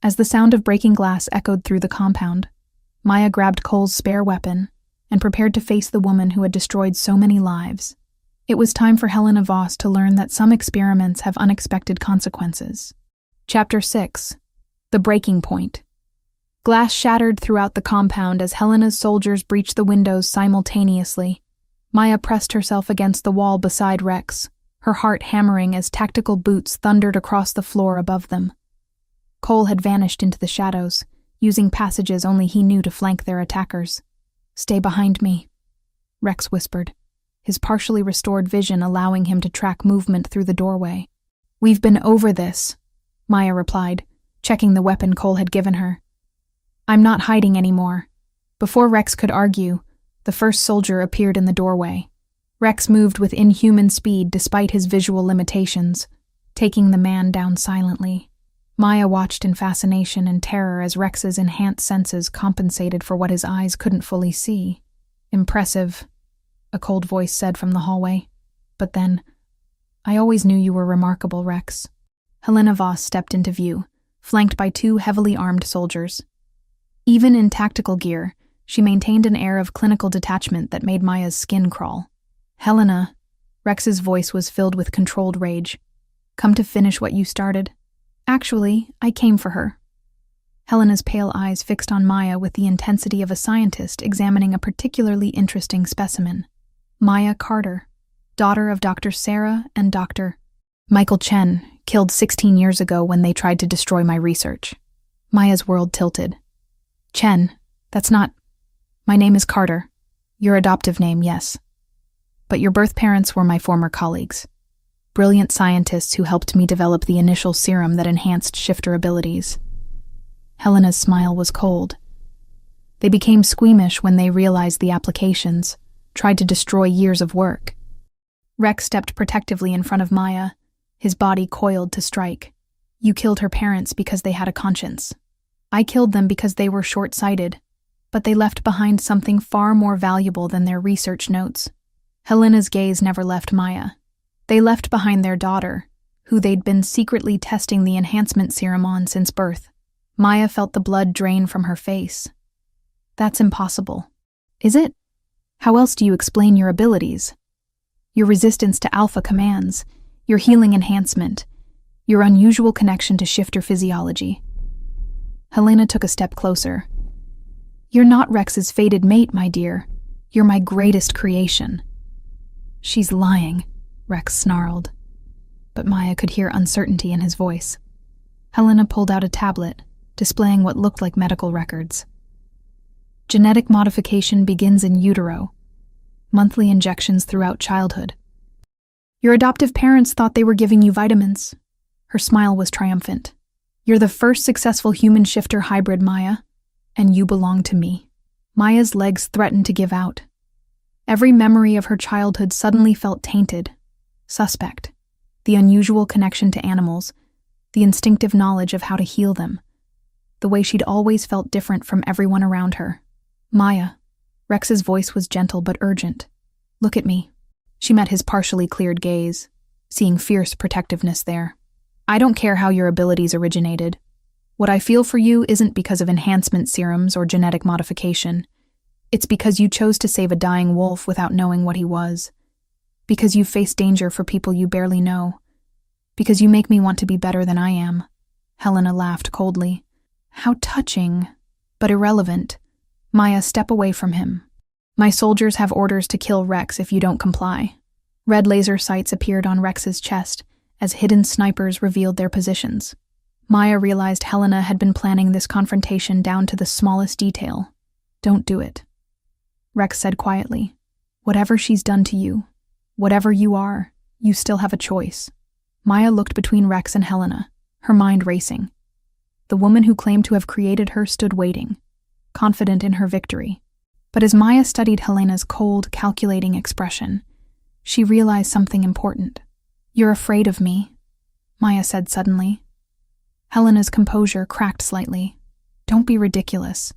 As the sound of breaking glass echoed through the compound, Maya grabbed Cole's spare weapon and prepared to face the woman who had destroyed so many lives. It was time for Helena Voss to learn that some experiments have unexpected consequences. Chapter 6. The Breaking Point. Glass shattered throughout the compound as Helena's soldiers breached the windows simultaneously. Maya pressed herself against the wall beside Rex, her heart hammering as tactical boots thundered across the floor above them. Cole had vanished into the shadows, using passages only he knew to flank their attackers. Stay behind me, Rex whispered, his partially restored vision allowing him to track movement through the doorway. We've been over this, Maya replied, checking the weapon Cole had given her. I'm not hiding anymore. Before Rex could argue, the first soldier appeared in the doorway. Rex moved with inhuman speed despite his visual limitations, taking the man down silently. Maya watched in fascination and terror as Rex's enhanced senses compensated for what his eyes couldn't fully see. Impressive, a cold voice said from the hallway. But then, I always knew you were remarkable, Rex. Helena Voss stepped into view, flanked by 2 heavily armed soldiers. Even in tactical gear, she maintained an air of clinical detachment that made Maya's skin crawl. Helena, Rex's voice was filled with controlled rage. Come to finish what you started? Actually, I came for her. Helena's pale eyes fixed on Maya with the intensity of a scientist examining a particularly interesting specimen. Maya Carter, daughter of Dr. Sarah and Dr. Michael Chen, killed 16 years ago when they tried to destroy my research. Maya's world tilted. Chen, that's not... My name is Carter. Your adoptive name, yes. But your birth parents were my former colleagues. Brilliant scientists who helped me develop the initial serum that enhanced shifter abilities. Helena's smile was cold. They became squeamish when they realized the applications, tried to destroy years of work. Rex stepped protectively in front of Maya, his body coiled to strike. You killed her parents because they had a conscience. I killed them because they were short-sighted, but they left behind something far more valuable than their research notes. Helena's gaze never left Maya. They left behind their daughter, who they'd been secretly testing the enhancement serum on since birth. Maya felt the blood drain from her face. That's impossible. Is it? How else do you explain your abilities? Your resistance to alpha commands, your healing enhancement, your unusual connection to shifter physiology. Helena took a step closer. You're not Rex's fated mate, my dear. You're my greatest creation. She's lying, Rex snarled. But Maya could hear uncertainty in his voice. Helena pulled out a tablet, displaying what looked like medical records. Genetic modification begins in utero. Monthly injections throughout childhood. Your adoptive parents thought they were giving you vitamins. Her smile was triumphant. You're the first successful human shifter hybrid, Maya, and you belong to me. Maya's legs threatened to give out. Every memory of her childhood suddenly felt tainted, suspect. The unusual connection to animals, the instinctive knowledge of how to heal them, the way she'd always felt different from everyone around her. Maya, Rex's voice was gentle but urgent. Look at me. She met his partially cleared gaze, seeing fierce protectiveness there. I don't care how your abilities originated. What I feel for you isn't because of enhancement serums or genetic modification. It's because you chose to save a dying wolf without knowing what he was. Because you face danger for people you barely know. Because you make me want to be better than I am. Helena laughed coldly. How touching, but irrelevant. Maya, step away from him. My soldiers have orders to kill Rex if you don't comply. Red laser sights appeared on Rex's chest as hidden snipers revealed their positions. Maya realized Helena had been planning this confrontation down to the smallest detail. Don't do it. Rex said quietly, whatever she's done to you, whatever you are, you still have a choice. Maya looked between Rex and Helena, her mind racing. The woman who claimed to have created her stood waiting, confident in her victory. But as Maya studied Helena's cold, calculating expression, she realized something important. You're afraid of me, Maya said suddenly. Helena's composure cracked slightly. Don't be ridiculous.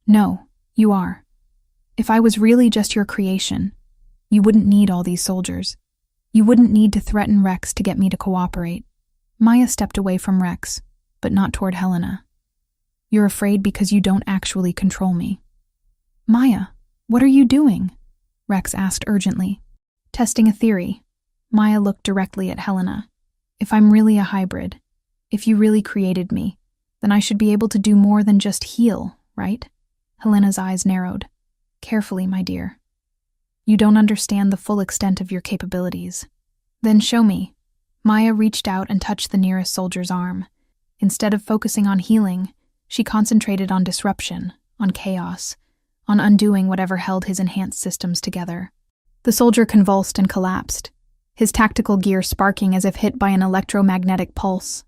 No, you are. If I was really just your creation, you wouldn't need all these soldiers. You wouldn't need to threaten Rex to get me to cooperate. Maya stepped away from Rex, but not toward Helena. You're afraid because you don't actually control me. Maya, what are you doing? Rex asked urgently. Testing a theory. Maya looked directly at Helena. If I'm really a hybrid, if you really created me, then I should be able to do more than just heal, right? Helena's eyes narrowed. Carefully, my dear. You don't understand the full extent of your capabilities. Then show me. Maya reached out and touched the nearest soldier's arm. Instead of focusing on healing, she concentrated on disruption, on chaos, on undoing whatever held his enhanced systems together. The soldier convulsed and collapsed, his tactical gear sparking as if hit by an electromagnetic pulse.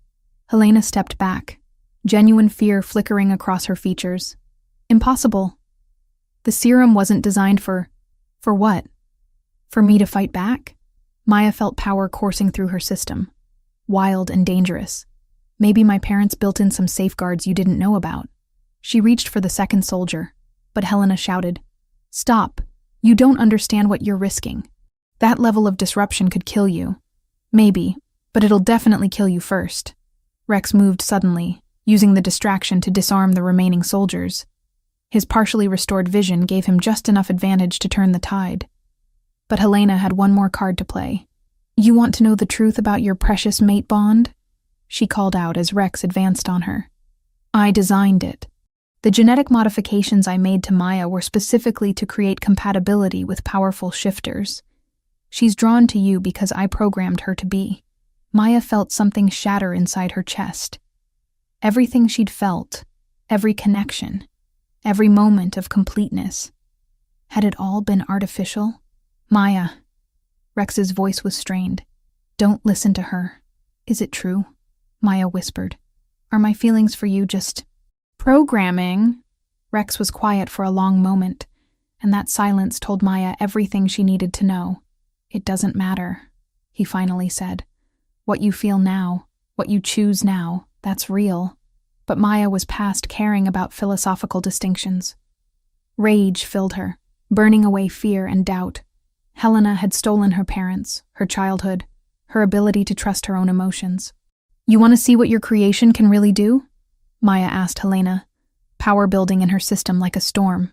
Helena stepped back, genuine fear flickering across her features. Impossible. The serum wasn't designed for what? For me to fight back? Maya felt power coursing through her system. Wild and dangerous. Maybe my parents built in some safeguards you didn't know about. She reached for the second soldier, but Helena shouted, Stop! You don't understand what you're risking. That level of disruption could kill you. Maybe, but it'll definitely kill you first. Rex moved suddenly, using the distraction to disarm the remaining soldiers. His partially restored vision gave him just enough advantage to turn the tide. But Helena had one more card to play. You want to know the truth about your precious mate bond? She called out as Rex advanced on her. I designed it. The genetic modifications I made to Maya were specifically to create compatibility with powerful shifters. She's drawn to you because I programmed her to be. Maya felt something shatter inside her chest. Everything she'd felt, every connection, every moment of completeness. Had it all been artificial? Maya. Rex's voice was strained. Don't listen to her. Is it true? Maya whispered. Are my feelings for you just programming? Rex was quiet for a long moment, and that silence told Maya everything she needed to know. It doesn't matter, he finally said. What you feel now, what you choose now, that's real. But Maya was past caring about philosophical distinctions. Rage filled her, burning away fear and doubt. Helena had stolen her parents, her childhood, her ability to trust her own emotions. You want to see what your creation can really do? Maya asked Helena, power building in her system like a storm.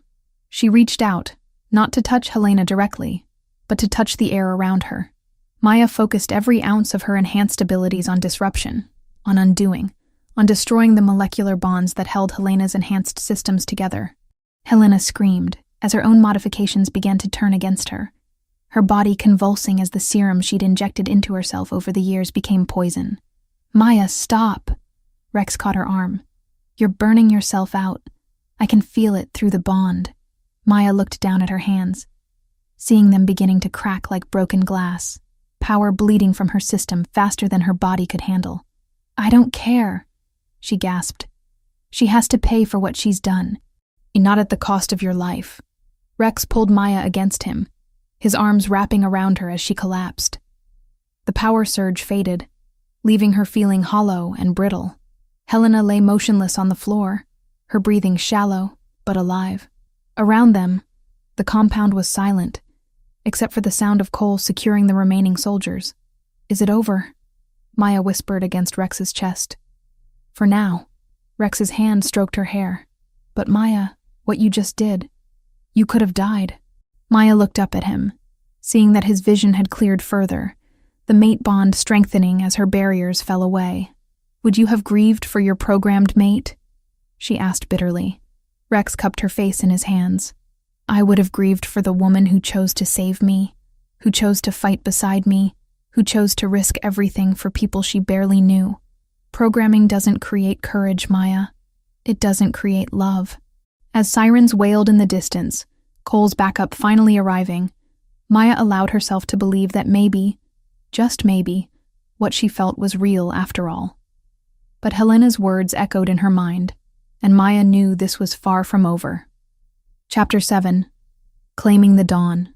She reached out, not to touch Helena directly, but to touch the air around her. Maya focused every ounce of her enhanced abilities on disruption, on undoing, on destroying the molecular bonds that held Helena's enhanced systems together. Helena screamed as her own modifications began to turn against her, her body convulsing as the serum she'd injected into herself over the years became poison. Maya, stop! Rex caught her arm. You're burning yourself out. I can feel it through the bond. Maya looked down at her hands, seeing them beginning to crack like broken glass, power bleeding from her system faster than her body could handle. I don't care, she gasped. She has to pay for what she's done, not at the cost of your life. Rex pulled Maya against him, his arms wrapping around her as she collapsed. The power surge faded, leaving her feeling hollow and brittle. Helena lay motionless on the floor, her breathing shallow but alive. Around them, the compound was silent, except for the sound of Cole securing the remaining soldiers. Is it over? Maya whispered against Rex's chest. For now. Rex's hand stroked her hair. But Maya, what you just did, you could have died. Maya looked up at him, seeing that his vision had cleared further, the mate bond strengthening as her barriers fell away. Would you have grieved for your programmed mate? She asked bitterly. Rex cupped her face in his hands. I would have grieved for the woman who chose to save me, who chose to fight beside me, who chose to risk everything for people she barely knew. Programming doesn't create courage, Maya. It doesn't create love. As sirens wailed in the distance, Cole's backup finally arriving, Maya allowed herself to believe that maybe, just maybe, what she felt was real after all. But Helena's words echoed in her mind, and Maya knew this was far from over. Chapter 7. Claiming the Dawn.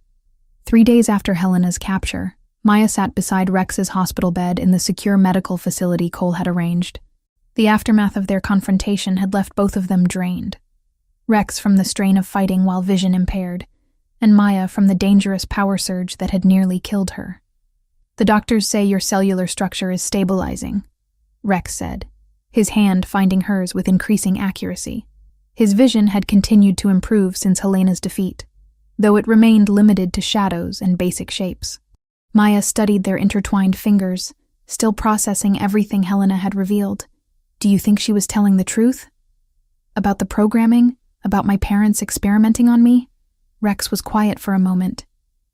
3 days after Helena's capture, Maya sat beside Rex's hospital bed in the secure medical facility Cole had arranged. The aftermath of their confrontation had left both of them drained. Rex from the strain of fighting while vision impaired, and Maya from the dangerous power surge that had nearly killed her. The doctors say your cellular structure is stabilizing, Rex said, his hand finding hers with increasing accuracy. His vision had continued to improve since Helena's defeat, though it remained limited to shadows and basic shapes. Maya studied their intertwined fingers, still processing everything Helena had revealed. Do you think she was telling the truth? About the programming? About my parents experimenting on me? Rex was quiet for a moment,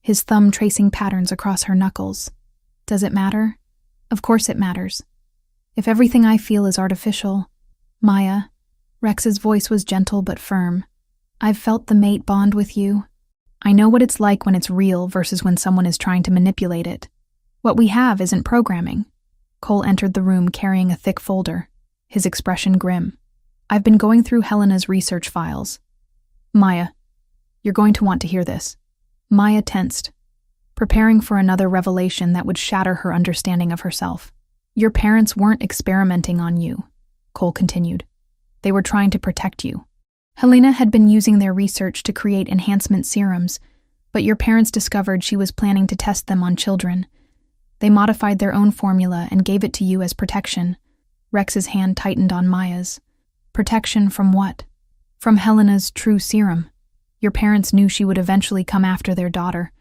his thumb tracing patterns across her knuckles. Does it matter? Of course it matters. If everything I feel is artificial, Maya, Rex's voice was gentle but firm. I've felt the mate bond with you. I know what it's like when it's real versus when someone is trying to manipulate it. What we have isn't programming. Cole entered the room carrying a thick folder, his expression grim. I've been going through Helena's research files. Maya, you're going to want to hear this. Maya tensed, preparing for another revelation that would shatter her understanding of herself. Your parents weren't experimenting on you, Cole continued. They were trying to protect you. Helena had been using their research to create enhancement serums, but your parents discovered she was planning to test them on children. They modified their own formula and gave it to you as protection. Rex's hand tightened on Maya's. Protection from what? From Helena's true serum. Your parents knew she would eventually come after their daughter,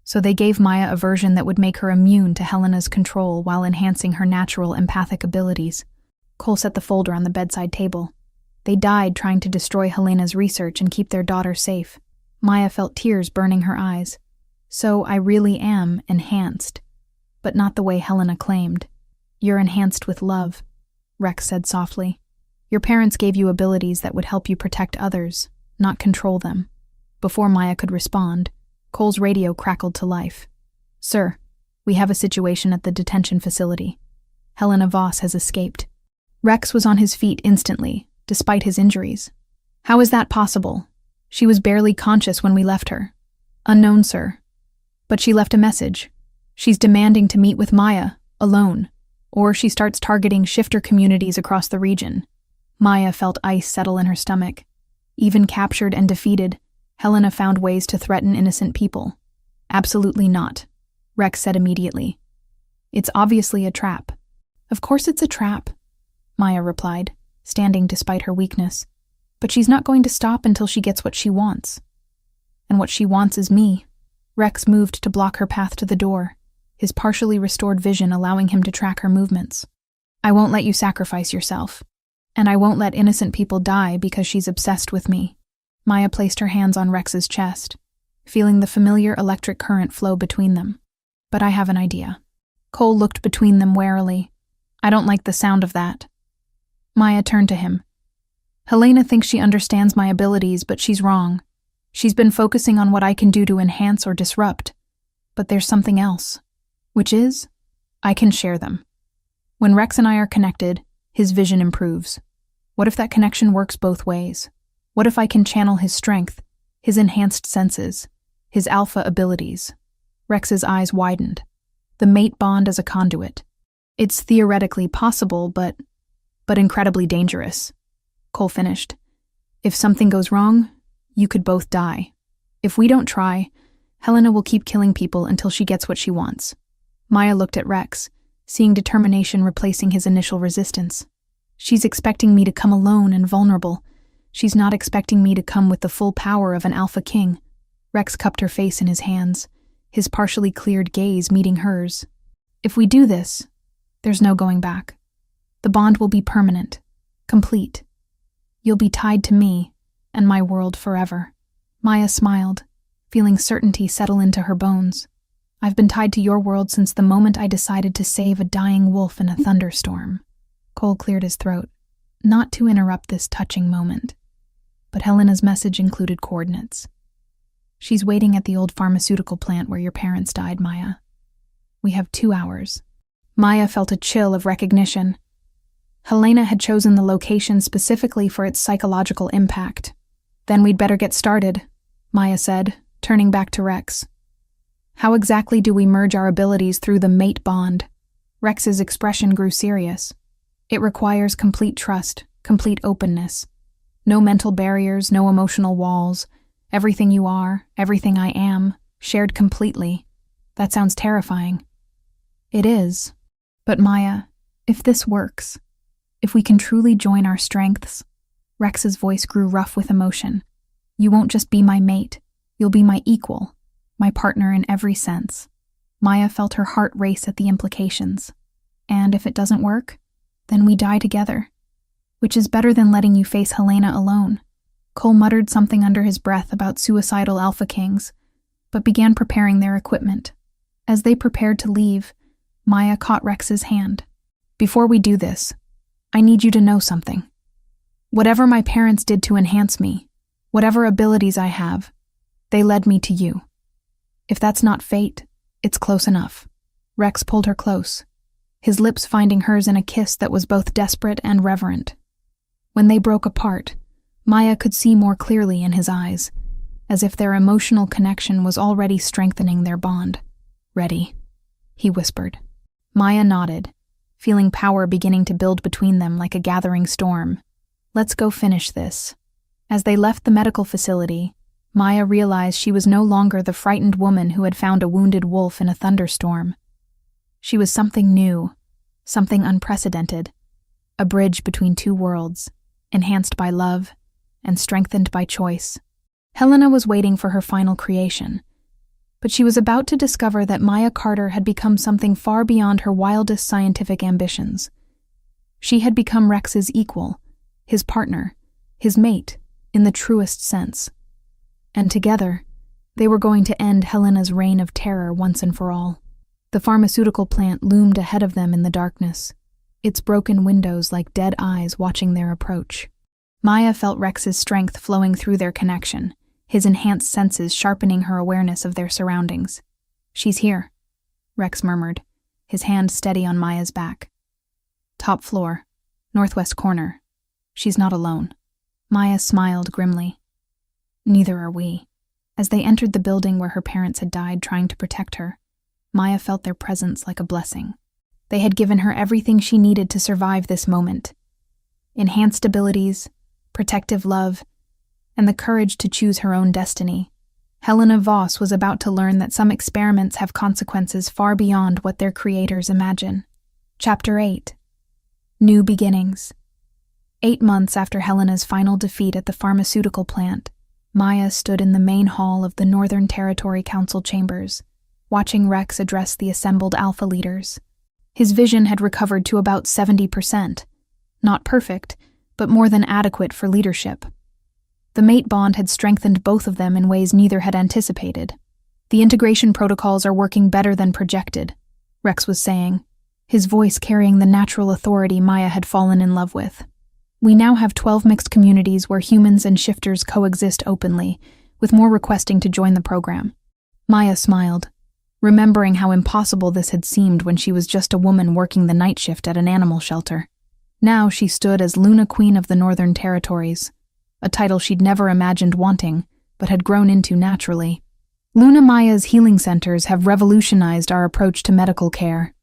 so they gave Maya a version that would make her immune to Helena's control while enhancing her natural empathic abilities. Cole set the folder on the bedside table. They died trying to destroy Helena's research and keep their daughter safe. Maya felt tears burning her eyes. So I really am enhanced, but not the way Helena claimed. You're enhanced with love, Rex said softly. Your parents gave you abilities that would help you protect others, not control them. Before Maya could respond, Cole's radio crackled to life. Sir, we have a situation at the detention facility. Helena Voss has escaped. Rex was on his feet instantly, despite his injuries. How is that possible? She was barely conscious when we left her. Unknown, sir. But she left a message. She's demanding to meet with Maya, alone, or she starts targeting shifter communities across the region. Maya felt ice settle in her stomach. Even captured and defeated, Helena found ways to threaten innocent people. Absolutely not, Rex said immediately. It's obviously a trap. Of course it's a trap, Maya replied, standing despite her weakness. But she's not going to stop until she gets what she wants. And what she wants is me. Rex moved to block her path to the door, his partially restored vision allowing him to track her movements. I won't let you sacrifice yourself. And I won't let innocent people die because she's obsessed with me. Maya placed her hands on Rex's chest, feeling the familiar electric current flow between them. But I have an idea. Cole looked between them warily. I don't like the sound of that. Maya turned to him. Helena thinks she understands my abilities, but she's wrong. She's been focusing on what I can do to enhance or disrupt. But there's something else. Which is, I can share them. When Rex and I are connected, his vision improves. What if that connection works both ways? What if I can channel his strength, his enhanced senses, his alpha abilities? Rex's eyes widened. The mate bond as a conduit. It's theoretically possible, but incredibly dangerous. Cole finished. If something goes wrong, you could both die. If we don't try, Helena will keep killing people until she gets what she wants. Maya looked at Rex, seeing determination replacing his initial resistance. She's expecting me to come alone and vulnerable. She's not expecting me to come with the full power of an alpha king. Rex cupped her face in his hands, his partially cleared gaze meeting hers. If we do this, there's no going back. The bond will be permanent, complete. You'll be tied to me, and my world forever. Maya smiled, feeling certainty settle into her bones. I've been tied to your world since the moment I decided to save a dying wolf in a thunderstorm. Cole cleared his throat, not to interrupt this touching moment. But Helena's message included coordinates. She's waiting at the old pharmaceutical plant where your parents died, Maya. We have 2 hours. Maya felt a chill of recognition. Helena had chosen the location specifically for its psychological impact. Then we'd better get started, Maya said, turning back to Rex. How exactly do we merge our abilities through the mate bond? Rex's expression grew serious. It requires complete trust, complete openness. No mental barriers, no emotional walls. Everything you are, everything I am, shared completely. That sounds terrifying. It is. But Maya, if this works, if we can truly join our strengths, Rex's voice grew rough with emotion. You won't just be my mate, you'll be my equal, my partner in every sense. Maya felt her heart race at the implications. And if it doesn't work, then we die together, which is better than letting you face Helena alone. Cole muttered something under his breath about suicidal alpha kings, but began preparing their equipment. As they prepared to leave, Maya caught Rex's hand. Before we do this, I need you to know something. Whatever my parents did to enhance me, whatever abilities I have, they led me to you. If that's not fate, it's close enough. Rex pulled her close, his lips finding hers in a kiss that was both desperate and reverent. When they broke apart, Maya could see more clearly in his eyes, as if their emotional connection was already strengthening their bond. Ready, he whispered. Maya nodded, feeling power beginning to build between them like a gathering storm. Let's go finish this. As they left the medical facility, Maya realized she was no longer the frightened woman who had found a wounded wolf in a thunderstorm. She was something new, something unprecedented, a bridge between two worlds, enhanced by love and strengthened by choice. Helena was waiting for her final creation, but she was about to discover that Maya Carter had become something far beyond her wildest scientific ambitions. She had become Rex's equal, his partner, his mate, in the truest sense. And together, they were going to end Helena's reign of terror once and for all. The pharmaceutical plant loomed ahead of them in the darkness, its broken windows like dead eyes watching their approach. Maya felt Rex's strength flowing through their connection, his enhanced senses sharpening her awareness of their surroundings. She's here, Rex murmured, his hand steady on Maya's back. Top floor, northwest corner. She's not alone. Maya smiled grimly. Neither are we. As they entered the building where her parents had died trying to protect her, Maya felt their presence like a blessing. They had given her everything she needed to survive this moment. Enhanced abilities, protective love, and the courage to choose her own destiny. Helena Voss was about to learn that some experiments have consequences far beyond what their creators imagine. Chapter 8. New Beginnings. 8 months after Helena's final defeat at the pharmaceutical plant, Maya stood in the main hall of the Northern Territory Council chambers, watching Rex address the assembled alpha leaders. His vision had recovered to about 70%. Not perfect, but more than adequate for leadership. The mate bond had strengthened both of them in ways neither had anticipated. The integration protocols are working better than projected, Rex was saying, his voice carrying the natural authority Maya had fallen in love with. We now have 12 mixed communities where humans and shifters coexist openly, with more requesting to join the program. Maya smiled, remembering how impossible this had seemed when she was just a woman working the night shift at an animal shelter. Now she stood as Luna Queen of the Northern Territories, a title she'd never imagined wanting, but had grown into naturally. Luna Maya's healing centers have revolutionized our approach to medical care,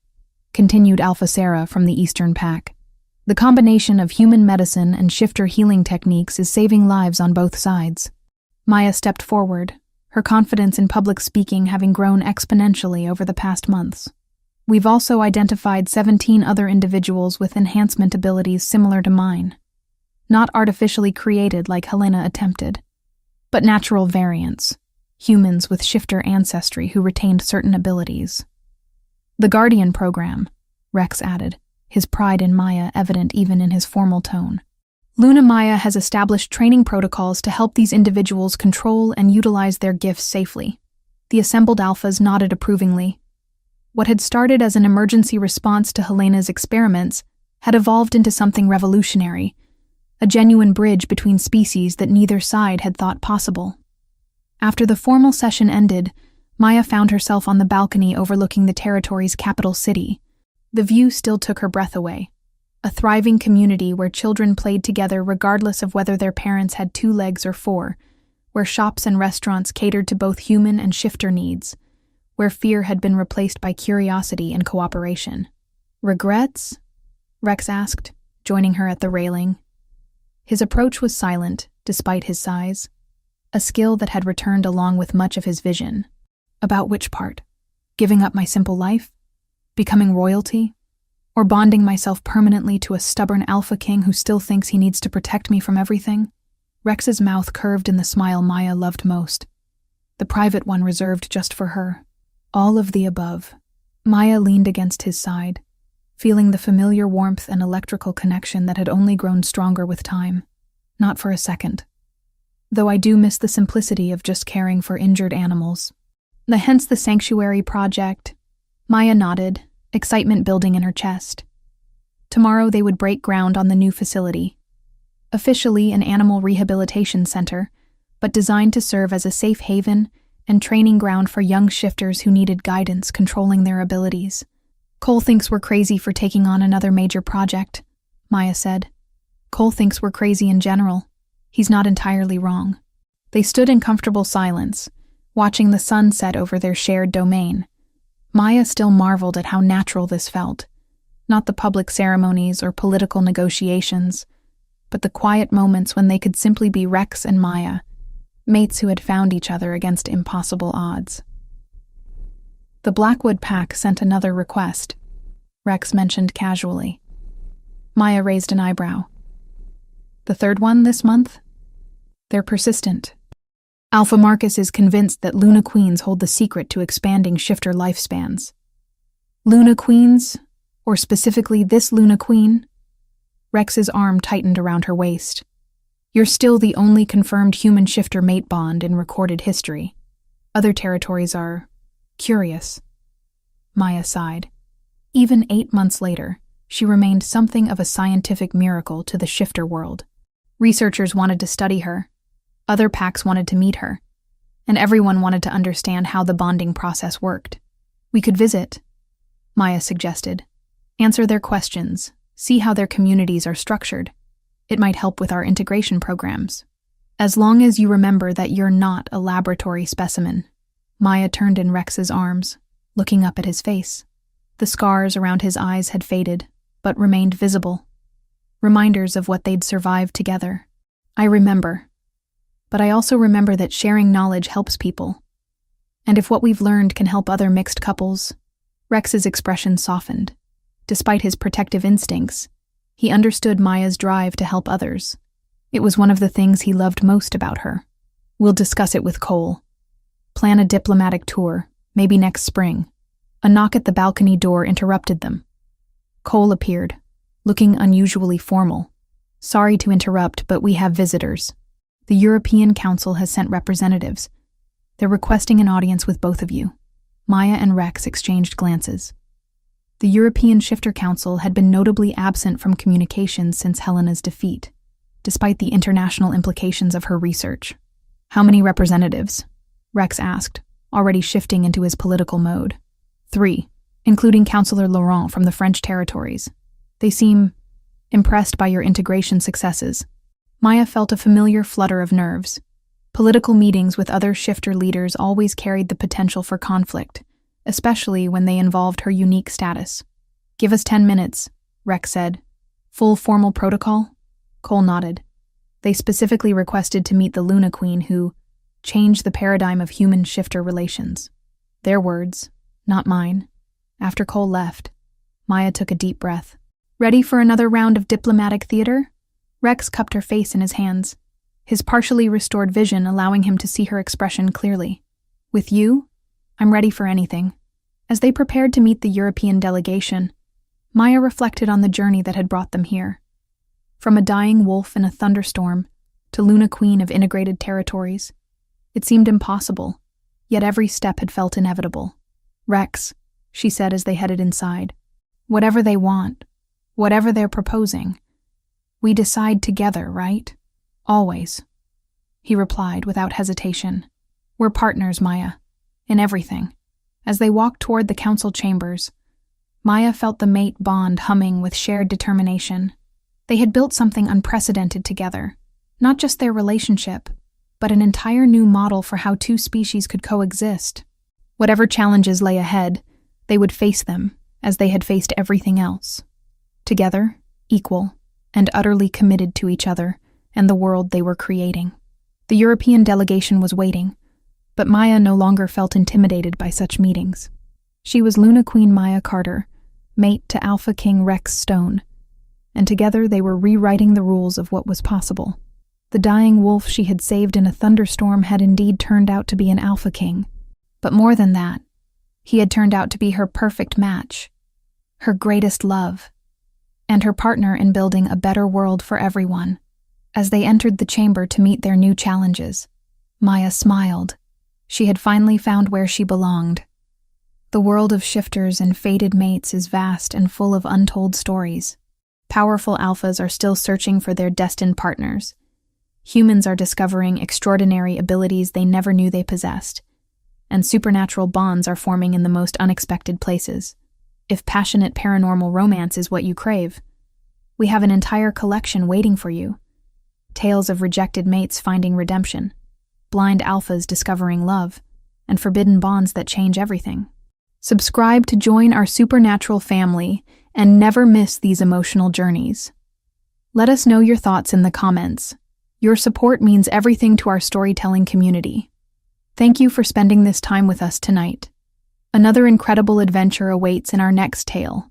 continued Alpha Sarah from the Eastern Pack. The combination of human medicine and shifter healing techniques is saving lives on both sides. Maya stepped forward, her confidence in public speaking having grown exponentially over the past months. We've also identified 17 other individuals with enhancement abilities similar to mine. Not artificially created like Helena attempted, but natural variants, humans with shifter ancestry who retained certain abilities. The Guardian program, Rex added, his pride in Maya evident even in his formal tone. Luna Maya has established training protocols to help these individuals control and utilize their gifts safely. The assembled alphas nodded approvingly. What had started as an emergency response to Helena's experiments had evolved into something revolutionary, a genuine bridge between species that neither side had thought possible. After the formal session ended, Maya found herself on the balcony overlooking the territory's capital city. The view still took her breath away. A thriving community where children played together regardless of whether their parents had 2 legs or 4, where shops and restaurants catered to both human and shifter needs, where fear had been replaced by curiosity and cooperation. "Regrets?" Rex asked, joining her at the railing. His approach was silent, despite his size, a skill that had returned along with much of his vision. About which part? Giving up my simple life? Becoming royalty? Or bonding myself permanently to a stubborn alpha king who still thinks he needs to protect me from everything? Rex's mouth curved in the smile Maya loved most, the private one reserved just for her. All of the above. Maya leaned against his side, feeling the familiar warmth and electrical connection that had only grown stronger with time. Not for a second. Though I do miss the simplicity of just caring for injured animals. Hence the sanctuary project. Maya nodded, excitement building in her chest. Tomorrow they would break ground on the new facility. Officially an animal rehabilitation center, but designed to serve as a safe haven and training ground for young shifters who needed guidance controlling their abilities. "Cole thinks we're crazy for taking on another major project," Maya said. "Cole thinks we're crazy in general. He's not entirely wrong." They stood in comfortable silence, watching the sun set over their shared domain. Maya still marveled at how natural this felt. Not the public ceremonies or political negotiations, but the quiet moments when they could simply be Rex and Maya, mates who had found each other against impossible odds. The Blackwood Pack sent another request, Rex mentioned casually. Maya raised an eyebrow. "The third one this month?" "They're persistent. Alpha Marcus is convinced that Luna Queens hold the secret to expanding shifter lifespans." "Luna Queens? Or specifically this Luna Queen?" Rex's arm tightened around her waist. "You're still the only confirmed human shifter mate bond in recorded history. Other territories are curious." Maya sighed. Even 8 months later, she remained something of a scientific miracle to the shifter world. Researchers wanted to study her. Other packs wanted to meet her. And everyone wanted to understand how the bonding process worked. "We could visit," Maya suggested. "Answer their questions, see how their communities are structured. It might help with our integration programs. As long as you remember that you're not a laboratory specimen." Maya turned in Rex's arms, looking up at his face. The scars around his eyes had faded, but remained visible. Reminders of what they'd survived together. "I remember. But I also remember that sharing knowledge helps people. And if what we've learned can help other mixed couples..." Rex's expression softened. Despite his protective instincts, he understood Maya's drive to help others. It was one of the things he loved most about her. "We'll discuss it with Cole. Plan a diplomatic tour, maybe next spring." A knock at the balcony door interrupted them. Cole appeared, looking unusually formal. "Sorry to interrupt, but we have visitors. The European Council has sent representatives. They're requesting an audience with both of you." Maya and Rex exchanged glances. The European Shifter Council had been notably absent from communications since Helena's defeat, despite the international implications of her research. "How many representatives?" Rex asked, already shifting into his political mode. 3, including Councillor Laurent from the French territories. "They seem impressed by your integration successes." Maya felt a familiar flutter of nerves. Political meetings with other shifter leaders always carried the potential for conflict, especially when they involved her unique status. "Give us 10 minutes, Rex said. "Full formal protocol?" Cole nodded. They specifically requested to meet the Luna Queen who changed the paradigm of human-shifter relations. Their words, not mine. After Cole left, Maya took a deep breath. "Ready for another round of diplomatic theater?" Rex cupped her face in his hands, his partially restored vision allowing him to see her expression clearly. "With you, I'm ready for anything." As they prepared to meet the European delegation, Maya reflected on the journey that had brought them here. From a dying wolf in a thunderstorm to Luna Queen of integrated territories, it seemed impossible, yet every step had felt inevitable. "Rex," she said as they headed inside, "whatever they want, whatever they're proposing, we decide together, right? Always." He replied without hesitation. "We're partners, Maya, in everything." As they walked toward the council chambers, Maya felt the mate bond humming with shared determination. They had built something unprecedented together, not just their relationship, but an entire new model for how two species could coexist. Whatever challenges lay ahead, they would face them as they had faced everything else. Together, equal, and utterly committed to each other and the world they were creating. The European delegation was waiting, but Maya no longer felt intimidated by such meetings. She was Luna Queen Maya Carter, mate to Alpha King Rex Stone, and together they were rewriting the rules of what was possible. The dying wolf she had saved in a thunderstorm had indeed turned out to be an Alpha King, but more than that, he had turned out to be her perfect match, her greatest love, and her partner in building a better world for everyone. As they entered the chamber to meet their new challenges, Maya smiled. She had finally found where she belonged. The world of shifters and fated mates is vast and full of untold stories. Powerful alphas are still searching for their destined partners. Humans are discovering extraordinary abilities they never knew they possessed, and supernatural bonds are forming in the most unexpected places. If passionate paranormal romance is what you crave, we have an entire collection waiting for you. Tales of rejected mates finding redemption, blind alphas discovering love, and forbidden bonds that change everything. Subscribe to join our supernatural family and never miss these emotional journeys. Let us know your thoughts in the comments. Your support means everything to our storytelling community. Thank you for spending this time with us tonight. Another incredible adventure awaits in our next tale.